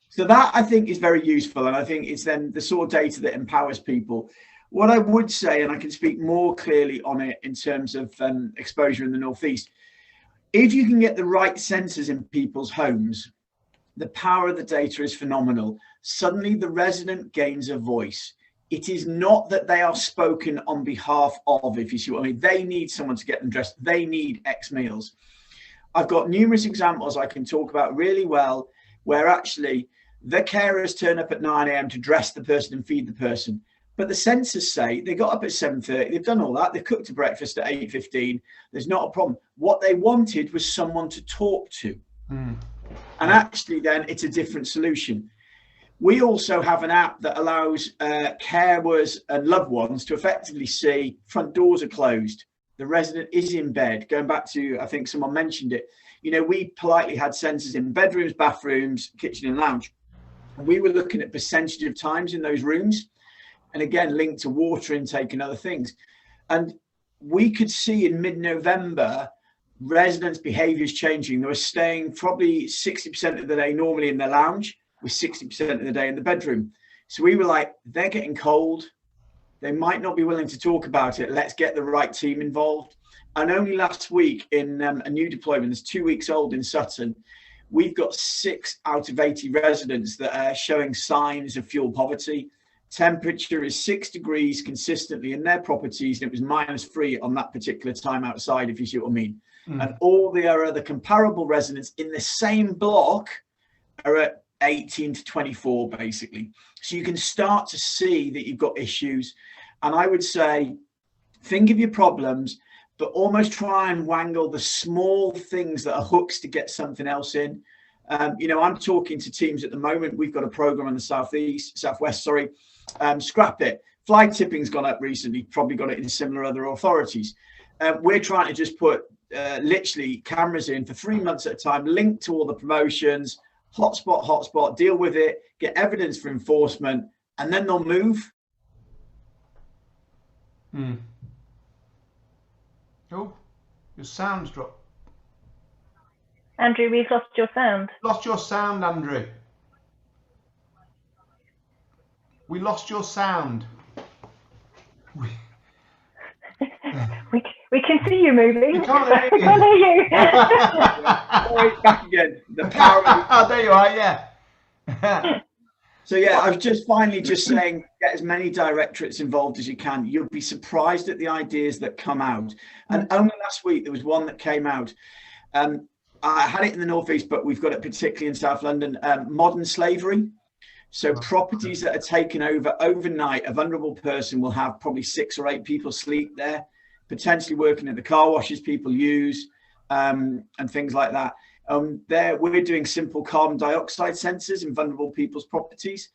So that, I think, is very useful. And I think it's then the sort of data that empowers people. What I would say, and I can speak more clearly on it in terms of exposure in the Northeast, if you can get the right sensors in people's homes, the power of the data is phenomenal. Suddenly the resident gains a voice. It is not that they are spoken on behalf of, if you see what I mean. They need someone to get them dressed. They need X meals. I've got numerous examples I can talk about really well, where actually the carers turn up at 9 a.m. to dress the person and feed the person. But the sensors say they got up at 7:30. They've done all that. They've cooked a breakfast at 8:15. There's not a problem. What they wanted was someone to talk to. And actually then it's a different solution. We also have an app that allows carers and loved ones to effectively see front doors are closed. The resident is in bed. Going back to, I think someone mentioned it, you know, we politely had sensors in bedrooms, bathrooms, kitchen and lounge. And we were looking at percentage of times in those rooms. And again, linked to water intake and other things. And we could see in mid-November, residents' behaviours changing. They were staying probably 60% of the day normally in their lounge, with 60% of the day in the bedroom. So we were like, they're getting cold. They might not be willing to talk about it. Let's get the right team involved. And only last week in a new deployment, that's 2 weeks old in Sutton, we've got 6 out of 80 residents that are showing signs of fuel poverty. Temperature is 6 degrees consistently in their properties, and it was -3 on that particular time outside, if you see what I mean. And all the other comparable residents in the same block are at 18 to 24, basically. So you can start to see that you've got issues. And I would say, think of your problems, but almost try and wangle the small things that are hooks to get something else in. You know, I'm talking to teams at the moment. We've got a program in the southwest, scrap it. Flag tipping's gone up recently, probably got it in similar other authorities. We're trying to just put literally cameras in for 3 months at a time, linked to all the promotions, hotspot, deal with it, get evidence for enforcement, and then they'll move. Oh, your sound's dropped. Andrew, we've lost your sound. Lost your sound, Andrew. We lost your sound. We can see you moving. We can't hear you. We can't hear you. Oh, it's back again. The power of Oh, there you are, yeah. So yeah, I was just finally just saying, get as many directorates involved as you can. You'll be surprised at the ideas that come out. And only last week there was one that came out. I had it in the Northeast, but we've got it particularly in South London. Modern slavery. So properties that are taken over overnight, a vulnerable person will have probably 6 or 8 people sleep there, potentially working at the car washes people use, and things like that. There, we're doing simple carbon dioxide sensors in vulnerable people's properties.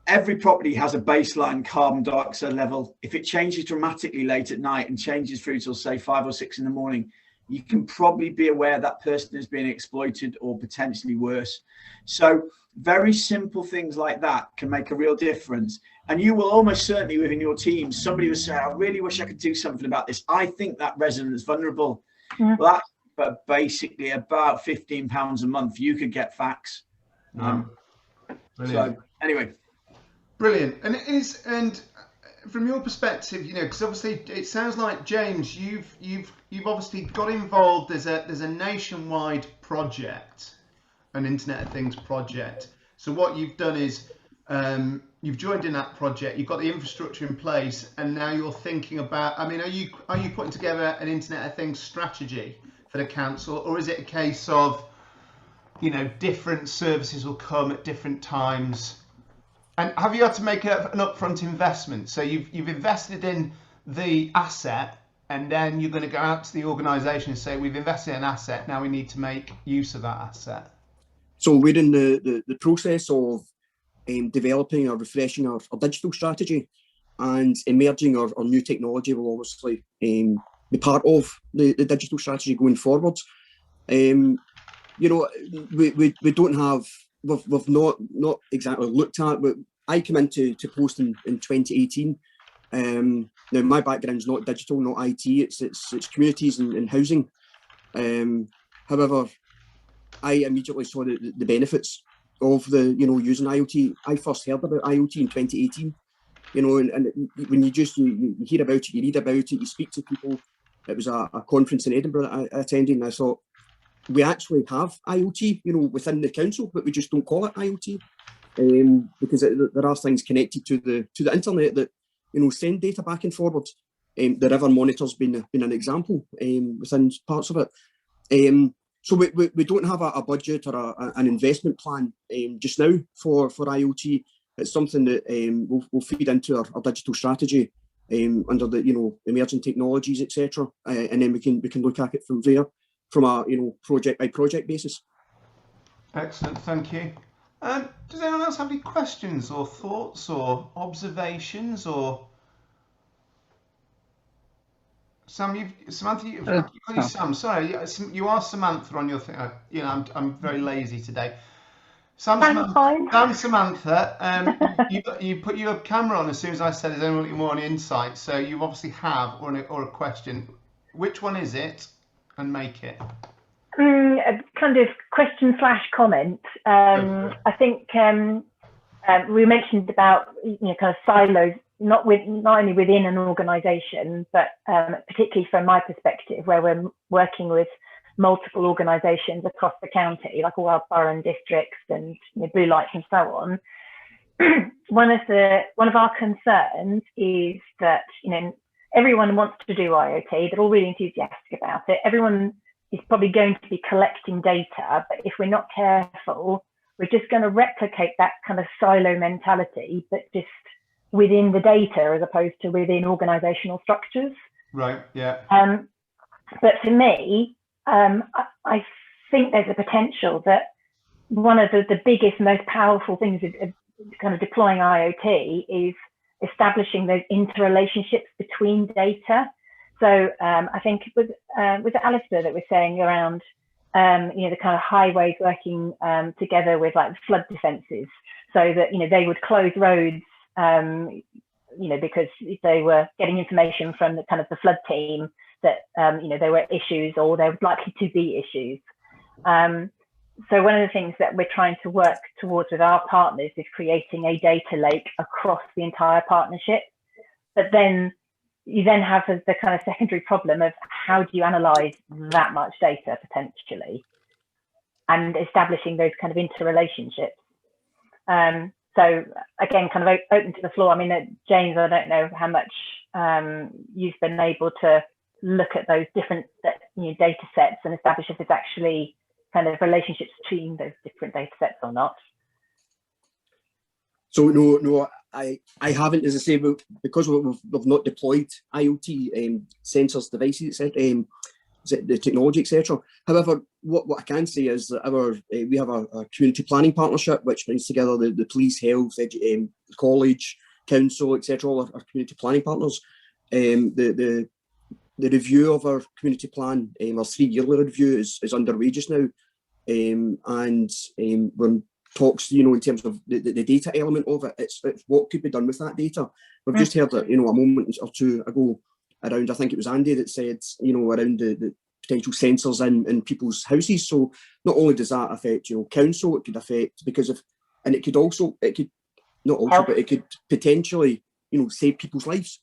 Every property has a baseline carbon dioxide level. If it changes dramatically late at night and changes through till say 5 or 6 in the morning, you can probably be aware that person is being exploited or potentially worse. So very simple things like that can make a real difference. And you will almost certainly within your team, somebody will say, I really wish I could do something about this. I think that resident's vulnerable. Yeah. Well, that's but basically about £15 a month you could get facts. So anyway, brilliant. And it is, and from your perspective, you know, because obviously it sounds like, James, you've obviously got involved. There's a nationwide project, an Internet of Things project. So what you've done is you've joined in that project. You've got the infrastructure in place, and now you're thinking about. I mean, are you putting together an Internet of Things strategy for the council, or is it a case of, you know, different services will come at different times? And have you had to make an upfront investment? So you've invested in the asset, and then you're going to go out to the organisation and say, we've invested in an asset, now we need to make use of that asset. So we're in the process of developing or refreshing our digital strategy, and emerging our new technology will obviously be part of the digital strategy going forward. You know, we don't have, we've not exactly looked at, but I came into post in 2018. Now my background is not digital, not IT, it's communities and housing. However, I immediately saw the benefits of using IoT. I first heard about IoT in 2018. You know, and when you hear about it, you read about it, you speak to people. It was a conference in Edinburgh that I attended, and I thought, we actually have IoT, you know, within the council, but we just don't call it IoT, because there are things connected to the internet that, you know, send data back and forward. The river monitor's been an example within parts of it. So we don't have a budget or an investment plan just now for IoT. It's something that will feed into our digital strategy under the, you know, emerging technologies, etc. And then we can look at it from there, from a, you know, project by project basis. Excellent, thank you. Does anyone else have any questions or thoughts or observations? Or Sam, Samantha, you've got your Sam. Sorry, you are Samantha on your thing. You know, I'm very lazy today. Samantha, you put your camera on as soon as I said, "Is anyone more on the insight?" So you obviously have, or a question. Which one is it? And make it. A kind of question / comment. I think we mentioned about, you know, kind of silos, not only within an organisation, but particularly from my perspective, where we're working with multiple organisations across the county, like all our borough and districts and, you know, blue lights and so on. One of our concerns is that, you know, everyone wants to do IoT. They're all really enthusiastic about it. Everyone is probably going to be collecting data, but if we're not careful, we're just going to replicate that kind of silo mentality, but just within the data as opposed to within organisational structures. Right. Yeah. But for me, I think there's a potential that one of the biggest, most powerful things of kind of deploying IoT is establishing those interrelationships between data. So I think it was Alasdair that was saying around, you know, the kind of highways working together with like flood defences, so that, you know, they would close roads you know, because they were getting information from the kind of the flood team that, you know, there were issues or there was likely to be issues. So one of the things that we're trying to work towards with our partners is creating a data lake across the entire partnership. But then you then have the kind of secondary problem of how do you analyze that much data potentially, and establishing those kind of interrelationships. So again, kind of open to the floor. I mean, James, I don't know how much you've been able to look at those different data sets and establish if there's actually kind of relationships between those different data sets or not. So no, I haven't, as I say, because we've not deployed IoT sensors, devices, etc., the technology, etc. However, what I can say is that we have a community planning partnership which brings together the police, health, college, council, etc., all our community planning partners. The review of our community plan, our 3-yearly review, is underway just now, and we're talks, you know, in terms of the data element of it. It's what could be done with that data. We've just heard that, you know, a moment or two ago around, I think it was Andy that said, you know, around the potential sensors in people's houses. So not only does that affect, you know, council, it could affect because of, and it could it could potentially, you know, save people's lives.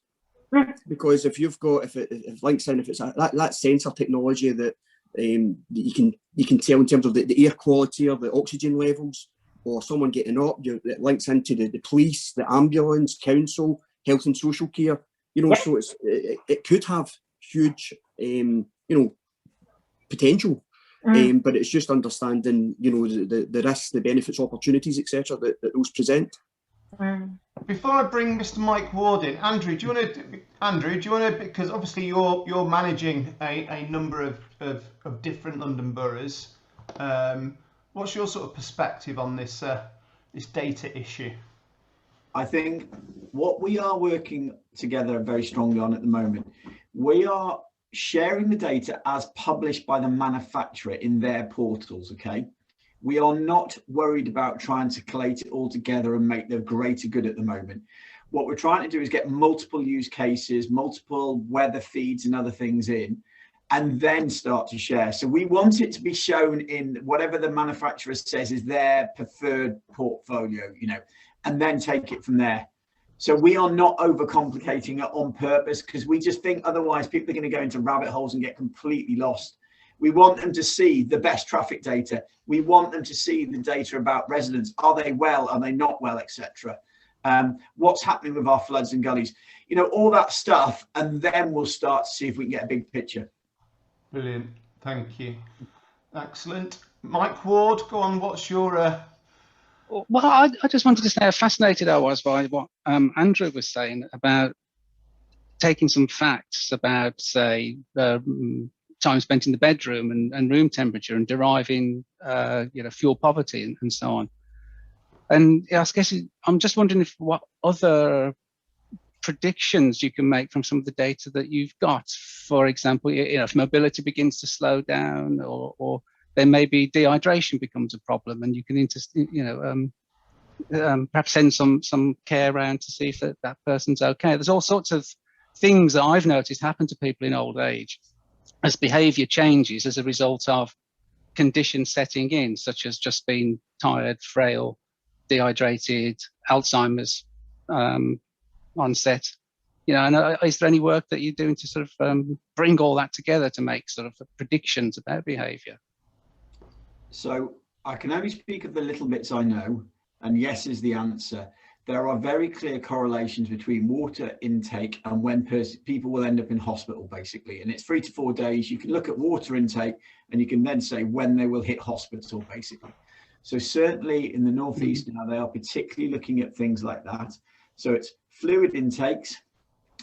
Because if you've got, if it links in, if it's that sensor technology that you can tell in terms of the air quality or the oxygen levels, or someone getting up, it links into the police, the ambulance, council, health and social care, you know, so it could have huge, you know, potential, but it's just understanding, you know, the risks, the benefits, opportunities, etc., that those present. Before I bring Mr. Mike Ward in, Andrew, do you want to, because obviously you're managing a number of different London boroughs. What's your sort of perspective on this this data issue? I think what we are working together very strongly on at the moment, we are sharing the data as published by the manufacturer in their portals, okay? We are not worried about trying to collate it all together and make the greater good at the moment. What we're trying to do is get multiple use cases, multiple weather feeds and other things in, and then start to share. So we want it to be shown in whatever the manufacturer says is their preferred portfolio, you know, and then take it from there. So we are not overcomplicating it on purpose, because we just think otherwise people are going to go into rabbit holes and get completely lost. We want them to see the best traffic data. We want them to see the data about residents. Are they well? Are they not well, etc. What's happening with our floods and gullies? You know, all that stuff, and then we'll start to see if we can get a big picture. Brilliant. Thank you. Excellent. Mike Ward, go on. What's your... Well, I just wanted to say how fascinated I was by what Andrew was saying about taking some facts about, say, time spent in the bedroom and room temperature and deriving, you know, fuel poverty and so on. And I guess I'm just wondering what other predictions you can make from some of the data that you've got. For example, you know, if mobility begins to slow down, or then maybe dehydration becomes a problem, and you can perhaps send some care around to see if that person's okay. There's all sorts of things that I've noticed happen to people in old age as behaviour changes as a result of conditions setting in, such as just being tired, frail, dehydrated, Alzheimer's onset. You know, and is there any work that you're doing to sort of bring all that together to make sort of predictions about behaviour? So I can only speak of the little bits I know, and yes is the answer. There are very clear correlations between water intake and when people will end up in hospital, basically. And it's 3 to 4 days. You can look at water intake and you can then say when they will hit hospital, basically. So certainly in the Northeast now, they are particularly looking at things like that. So it's fluid intakes,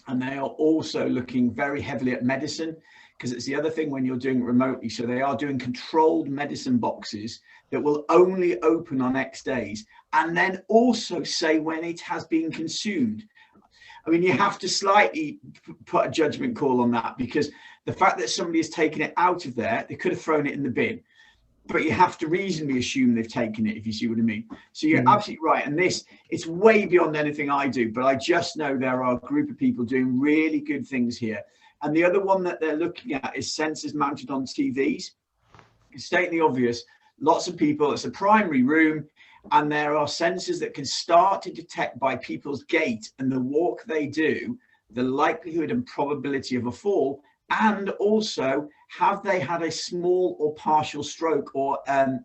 and they are also looking very heavily at medicine, because it's the other thing when you're doing it remotely. So they are doing controlled medicine boxes that will only open on X days, and then also say when it has been consumed. I mean, you have to slightly put a judgment call on that, because the fact that somebody has taken it out of there, they could have thrown it in the bin. but you have to reasonably assume they've taken it, if you see what I mean. So you're absolutely right. And this, it's way beyond anything I do, but I just know there are a group of people doing really good things here. And the other one that they're looking at is sensors mounted on TVs. Stating the obvious, lots of people, it's a primary room, and there are sensors that can start to detect by people's gait and the walk they do, the likelihood and probability of a fall, and also have they had a small or partial stroke or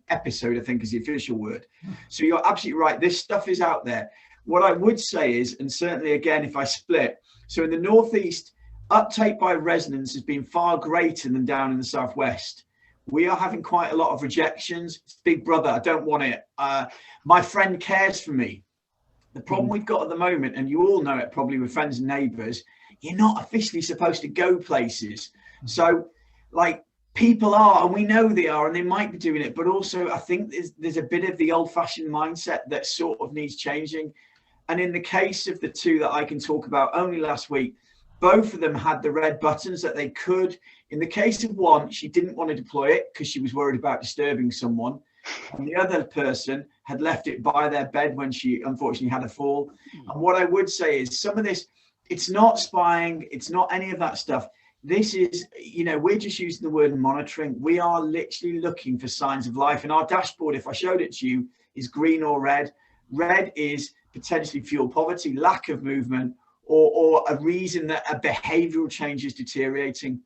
episode, I think is the official word. So you're absolutely right. This stuff is out there. What I would say is, and certainly again, if I split, so in the Northeast, uptake by residents has been far greater than down in the Southwest. We are having quite a lot of rejections. It's big brother, I don't want it. My friend cares for me. The problem we've got at the moment, and you all know it probably with friends and neighbours, you're not officially supposed to go places. So like people are, and we know they are, and they might be doing it, but also I think there's a bit of the old-fashioned mindset that sort of needs changing. And in the case of the two that I can talk about only last week, both of them had the red buttons that they could. In the case of one, she didn't want to deploy it because she was worried about disturbing someone. And the other person had left it by their bed when she unfortunately had a fall. And what I would say is some of this, it's not spying, it's not any of that stuff. This is, you know, we're just using the word monitoring. We are literally looking for signs of life. And our dashboard, if I showed it to you, is green or red. Red is potentially fuel poverty, lack of movement, or a reason that a behavioural change is deteriorating.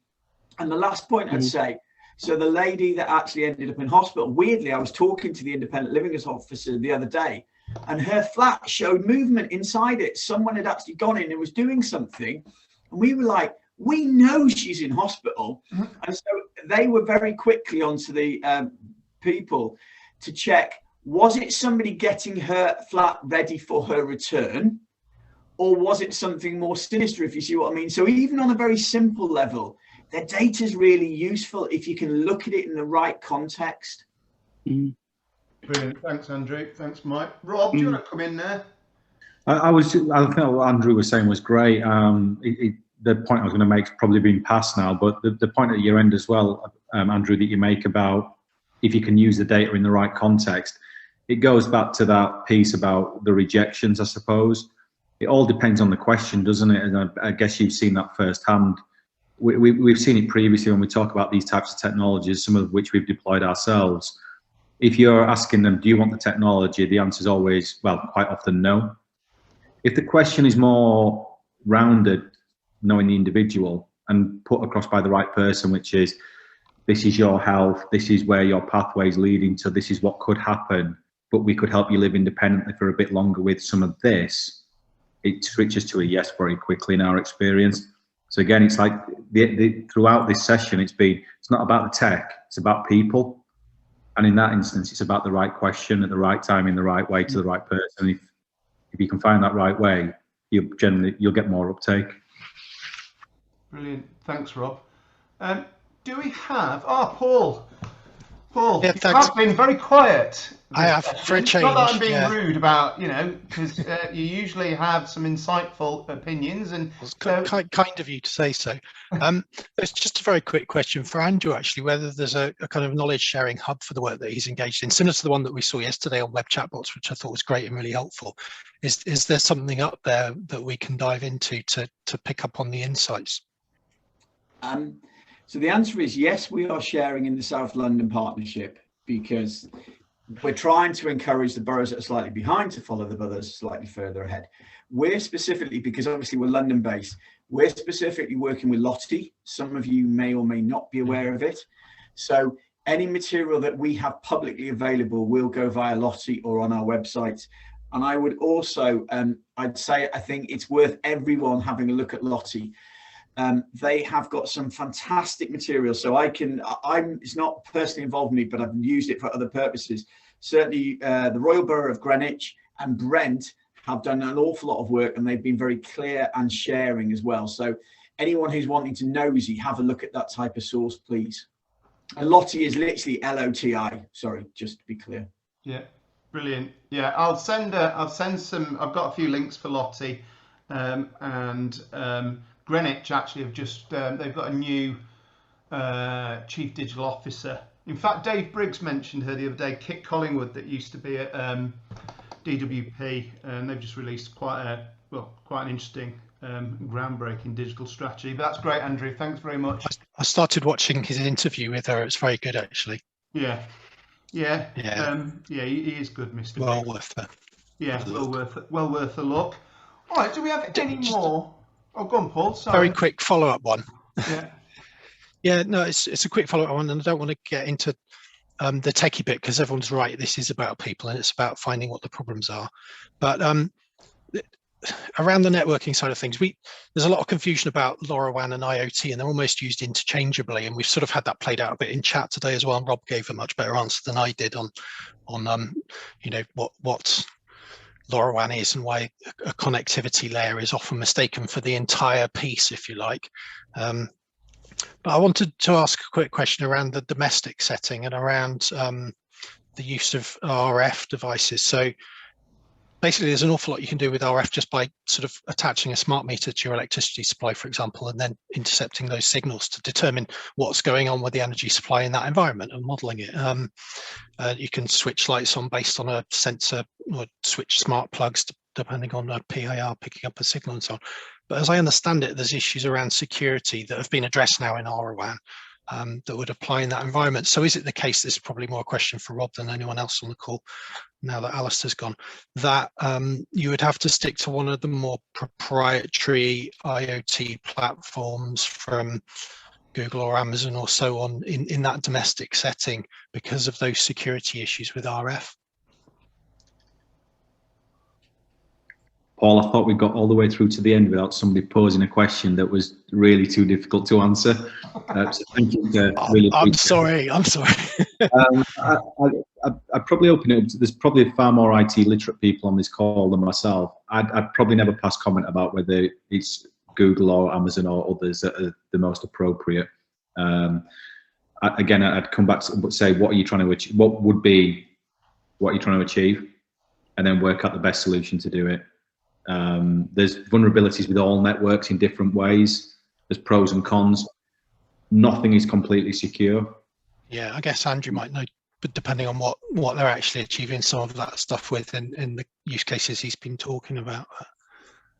And the last point I'd say, so the lady that actually ended up in hospital, weirdly, I was talking to the independent living officer the other day, and her flat showed movement inside it. Someone had actually gone in and was doing something. And we were like, we know she's in hospital. And so they were very quickly onto the people to check, was it somebody getting her flat ready for her return? Or was it something more sinister, if you see what I mean? So even on a very simple level, their data is really useful if you can look at it in the right context. Brilliant. Thanks, Andrew. Thanks, Mike. Rob, do you want to come in there? I think what Andrew was saying was great. The point I was going to make has probably been passed now, but the point at your end as well, Andrew, that you make about if you can use the data in the right context, it goes back to that piece about the rejections, I suppose. It all depends on the question, doesn't it? And I guess you've seen that firsthand. We've seen it previously when we talk about these types of technologies, some of which we've deployed ourselves. If you're asking them, do you want the technology? The answer is always, well, quite often no. If the question is more rounded, knowing the individual and put across by the right person, which is, this is your health, this is where your pathway is leading to, this is what could happen, but we could help you live independently for a bit longer with some of this, it switches to a yes very quickly in our experience. So again, it's like throughout this session, it's not about the tech, it's about people. And in that instance, it's about the right question at the right time in the right way to the right person. If you can find that right way, you'll get more uptake. Brilliant. Thanks, Rob. Do we have, Paul? Paul, yeah, you have been very quiet. I have, for a change. Not that I'm being rude about, because you usually have some insightful opinions. And it's kind of you to say so. It's just a very quick question for Andrew, actually, whether there's a kind of knowledge sharing hub for the work that he's engaged in, similar to the one that we saw yesterday on web chatbots, which I thought was great and really helpful. Is there something up there that we can dive into to pick up on the insights? So the answer is yes, we are sharing in the South London partnership because we're trying to encourage the boroughs that are slightly behind to follow the others slightly further ahead. We're specifically, because obviously we're London based, we're specifically working with Lottie. Some of you may or may not be aware of it. So any material that we have publicly available will go via Lottie or on our website. And I would also, I'd say, I think it's worth everyone having a look at Lottie. They have got some fantastic material, so it's not personally involved in me, but I've used it for other purposes. Certainly the Royal Borough of Greenwich and Brent have done an awful lot of work, and they've been very clear and sharing as well. So anyone who's wanting to nosy, have a look at that type of source, please. And Lottie is literally L-O-T-I, sorry, just to be clear. Yeah, brilliant. Yeah, I'll send some, I've got a few links for Lottie, Greenwich actually have just, they've got a new chief digital officer In fact, Dave Briggs mentioned her the other day, Kit Collingwood, that used to be at DWP, and they've just released quite an interesting, groundbreaking digital strategy. But that's great, Andrew. Thanks very much. I started watching his interview with her. It's very good, actually. Yeah. He is good, Mr. Well Briggs. worth it. Yeah, well worth a look. All right, do we have any more? Oh, go on, Paul. Sorry. Very quick follow-up one. Yeah. Yeah, no, it's a quick follow-up one, and I don't want to get into the techie bit, because everyone's right. This is about people, and it's about finding what the problems are. But around the networking side of things, there's a lot of confusion about LoRaWAN and IoT, and they're almost used interchangeably. And we've sort of had that played out a bit in chat today as well. And Rob gave a much better answer than I did on what LoRaWAN is and why a connectivity layer is often mistaken for the entire piece, if you like. But I wanted to ask a quick question around the domestic setting and around the use of RF devices. So basically, there's an awful lot you can do with RF just by sort of attaching a smart meter to your electricity supply, for example, and then intercepting those signals to determine what's going on with the energy supply in that environment and modeling it. You can switch lights on based on a sensor, or switch smart plugs depending on a PIR picking up a signal and so on. But as I understand it, there's issues around security that have been addressed now in LoRaWAN that would apply in that environment. So is it the case, this is probably more a question for Rob than anyone else on the call, now that Alasdair's gone, that you would have to stick to one of the more proprietary IoT platforms from Google or Amazon or so on in that domestic setting because of those security issues with RF? Paul, I thought we got all the way through to the end without somebody posing a question that was really too difficult to answer. So thank you. I'm sorry. I'd probably open it up. There's probably far more IT literate people on this call than myself. I'd probably never pass comment about whether it's Google or Amazon or others that are the most appropriate. Again, I'd come back to say, what are you trying to achieve? What you're trying to achieve, and then work out the best solution to do it. There's vulnerabilities with all networks in different ways. There's pros and cons. Nothing is completely secure. Yeah, I guess Andrew might know, but depending on what they're actually achieving some of that stuff with in the use cases he's been talking about. I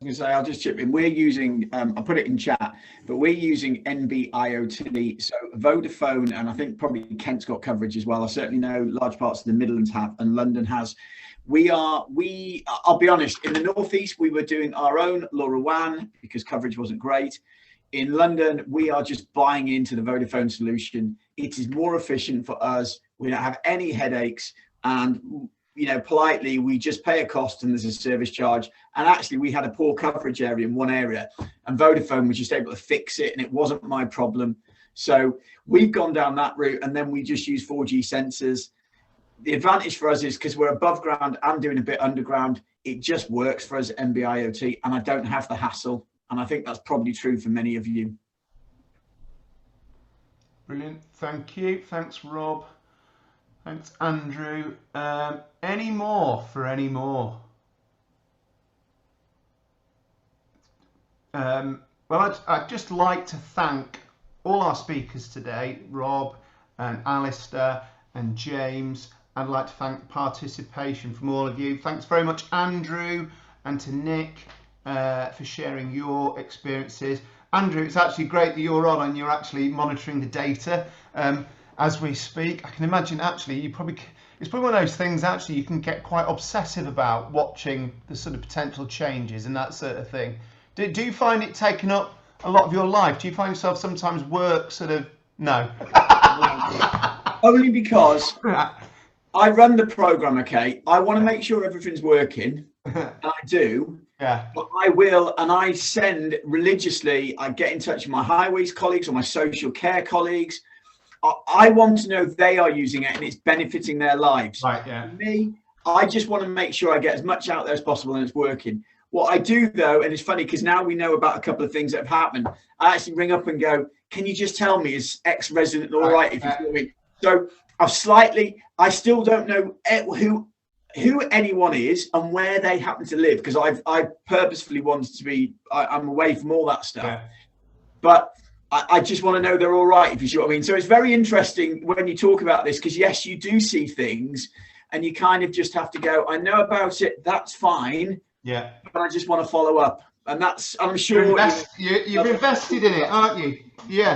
was going to say, I'll just chip in. We're using, I'll put it in chat, but we're using NB-IoT. So Vodafone, and I think probably Kent's got coverage as well. I certainly know large parts of the Midlands have, and London has. I'll be honest, in the Northeast, we were doing our own LoRaWAN because coverage wasn't great. In London, we are just buying into the Vodafone solution. It is more efficient for us. We don't have any headaches. And, you know, politely, we just pay a cost and there's a service charge. And actually, we had a poor coverage area in one area, and Vodafone was just able to fix it, and it wasn't my problem. So we've gone down that route, and then we just use 4G sensors. The advantage for us is because we're above ground and doing a bit underground, it just works for us at NB-IoT, and I don't have the hassle. And I think that's probably true for many of you. Brilliant. Thank you. Thanks, Rob. Thanks, Andrew. Any more for any more? Well, I'd just like to thank all our speakers today, Rob and Alasdair and James. I'd like to thank participation from all of you. Thanks very much, Andrew, and to Nick for sharing your experiences. Andrew, it's actually great that you're on and you're actually monitoring the data as we speak. I can imagine actually it's probably one of those things actually you can get quite obsessive about, watching the sort of potential changes and that sort of thing. Do you find it taking up a lot of your life? Do you find yourself sometimes work sort of, no? Only because I run the program, okay? I want to make sure everything's working, and I do. Yeah. But I will, and I send religiously, I get in touch with my highways colleagues or my social care colleagues. I want to know they are using it and it's benefiting their lives. Right, yeah. For me, I just want to make sure I get as much out there as possible and it's working. What I do though, and it's funny because now we know about a couple of things that have happened, I actually ring up and go, can you just tell me, is X resident all right if he's doing? So I still don't know who anyone is and where they happen to live, because I purposefully wanted to be, I'm away from all that stuff. Yeah. But I just want to know they're all right, if you see what I mean. So it's very interesting when you talk about this, because yes, you do see things and you kind of just have to go, I know about it, that's fine. Yeah. But I just want to follow up. And that's, I'm sure you've invested in it, aren't you? Yeah.